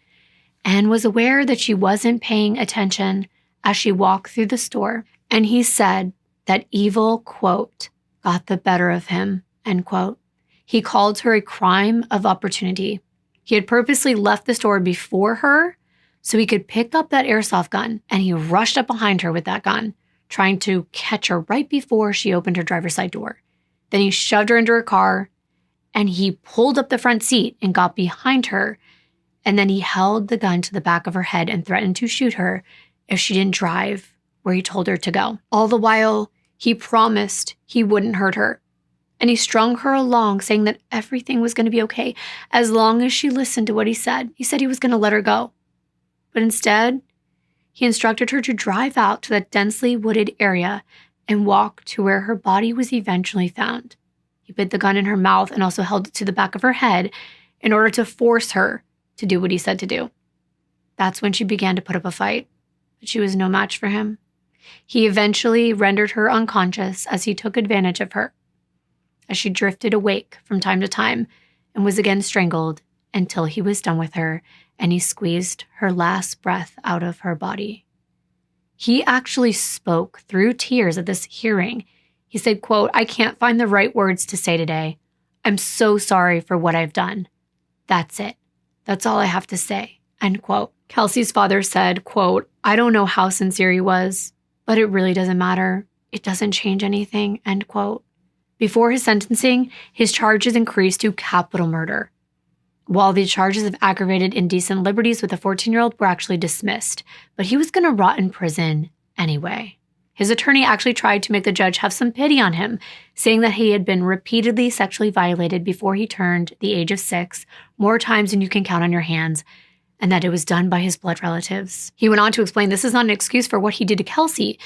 and was aware that she wasn't paying attention as she walked through the store. And he said that evil, quote, got the better of him, end quote. He called her a crime of opportunity. He had purposely left the store before her so he could pick up that airsoft gun, and he rushed up behind her with that gun, trying to catch her right before she opened her driver's side door. Then he shoved her into her car, and he pulled up the front seat and got behind her, and then he held the gun to the back of her head and threatened to shoot her if she didn't drive where he told her to go. All the while, he promised he wouldn't hurt her. And he strung her along, saying that everything was going to be okay as long as she listened to what he said. He said he was going to let her go. But instead, he instructed her to drive out to that densely wooded area and walk to where her body was eventually found. He put the gun in her mouth and also held it to the back of her head in order to force her to do what he said to do. That's when she began to put up a fight, but she was no match for him. He eventually rendered her unconscious as he took advantage of her, as she drifted awake from time to time and was again strangled until he was done with her and he squeezed her last breath out of her body. He actually spoke through tears at this hearing. He said, quote, "I can't find the right words to say today. I'm so sorry for what I've done. That's it. That's all I have to say," end quote. Kelsey's father said, quote, "I don't know how sincere he was, but it really doesn't matter. It doesn't change anything," end quote. Before his sentencing, his charges increased to capital murder, while the charges of aggravated indecent liberties with a 14-year-old were actually dismissed, but he was going to rot in prison anyway. His attorney actually tried to make the judge have some pity on him, saying that he had been repeatedly sexually violated before he turned the age of 6, more times than you can count on your hands, and that it was done by his blood relatives. He went on to explain this is not an excuse for what he did to Kelsey,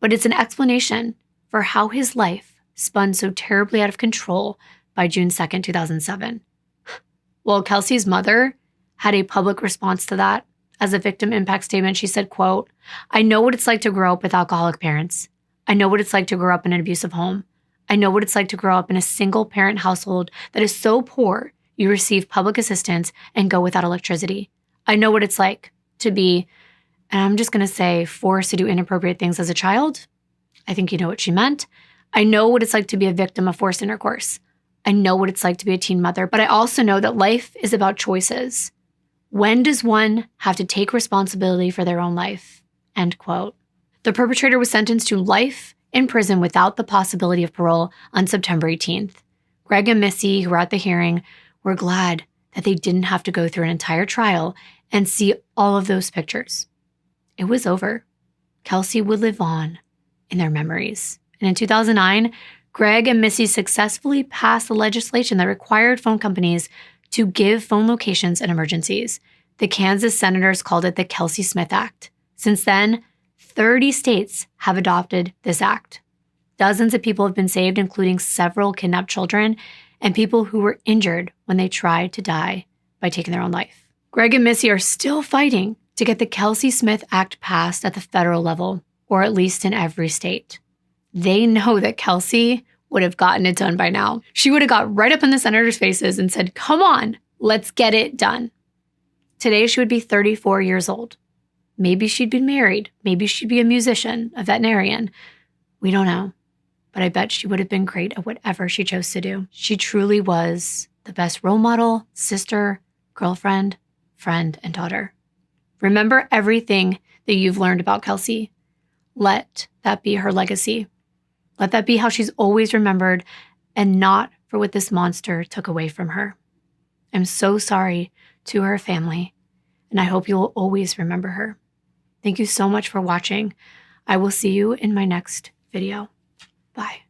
but it's an explanation for how his life spun so terribly out of control by June 2nd, 2007. Well, Kelsey's mother had a public response to that. As a victim impact statement, she said, quote, "I know what it's like to grow up with alcoholic parents. I know what it's like to grow up in an abusive home. I know what it's like to grow up in a single-parent household that is so poor you receive public assistance and go without electricity. I know what it's like to be," and I'm just going to say, "forced to do inappropriate things as a child." I think you know what she meant. "I know what it's like to be a victim of forced intercourse. I know what it's like to be a teen mother, but I also know that life is about choices. When does one have to take responsibility for their own life?" End quote. The perpetrator was sentenced to life in prison without the possibility of parole on September 18th. Greg and Missy, who were at the hearing, were glad that they didn't have to go through an entire trial and see all of those pictures. It was over. Kelsey would live on in their memories. And in 2009, Greg and Missy successfully passed the legislation that required phone companies to give phone locations in emergencies. The Kansas senators called it the Kelsey Smith Act. Since then, 30 states have adopted this act. Dozens of people have been saved, including several kidnapped children and people who were injured when they tried to die by taking their own life. Greg and Missy are still fighting to get the Kelsey Smith Act passed at the federal level, or at least in every state. They know that Kelsey would have gotten it done by now. She would have got right up in the senators' faces and said, "Come on, let's get it done." Today, she would be 34 years old. Maybe she'd been married. Maybe she'd be a musician, a veterinarian. We don't know. But I bet she would have been great at whatever she chose to do. She truly was the best role model, sister, girlfriend, friend, and daughter. Remember everything that you've learned about Kelsey. Let that be her legacy. Let that be how she's always remembered, and not for what this monster took away from her. I'm so sorry to her family, and I hope you'll always remember her. Thank you so much for watching. I will see you in my next video. Bye.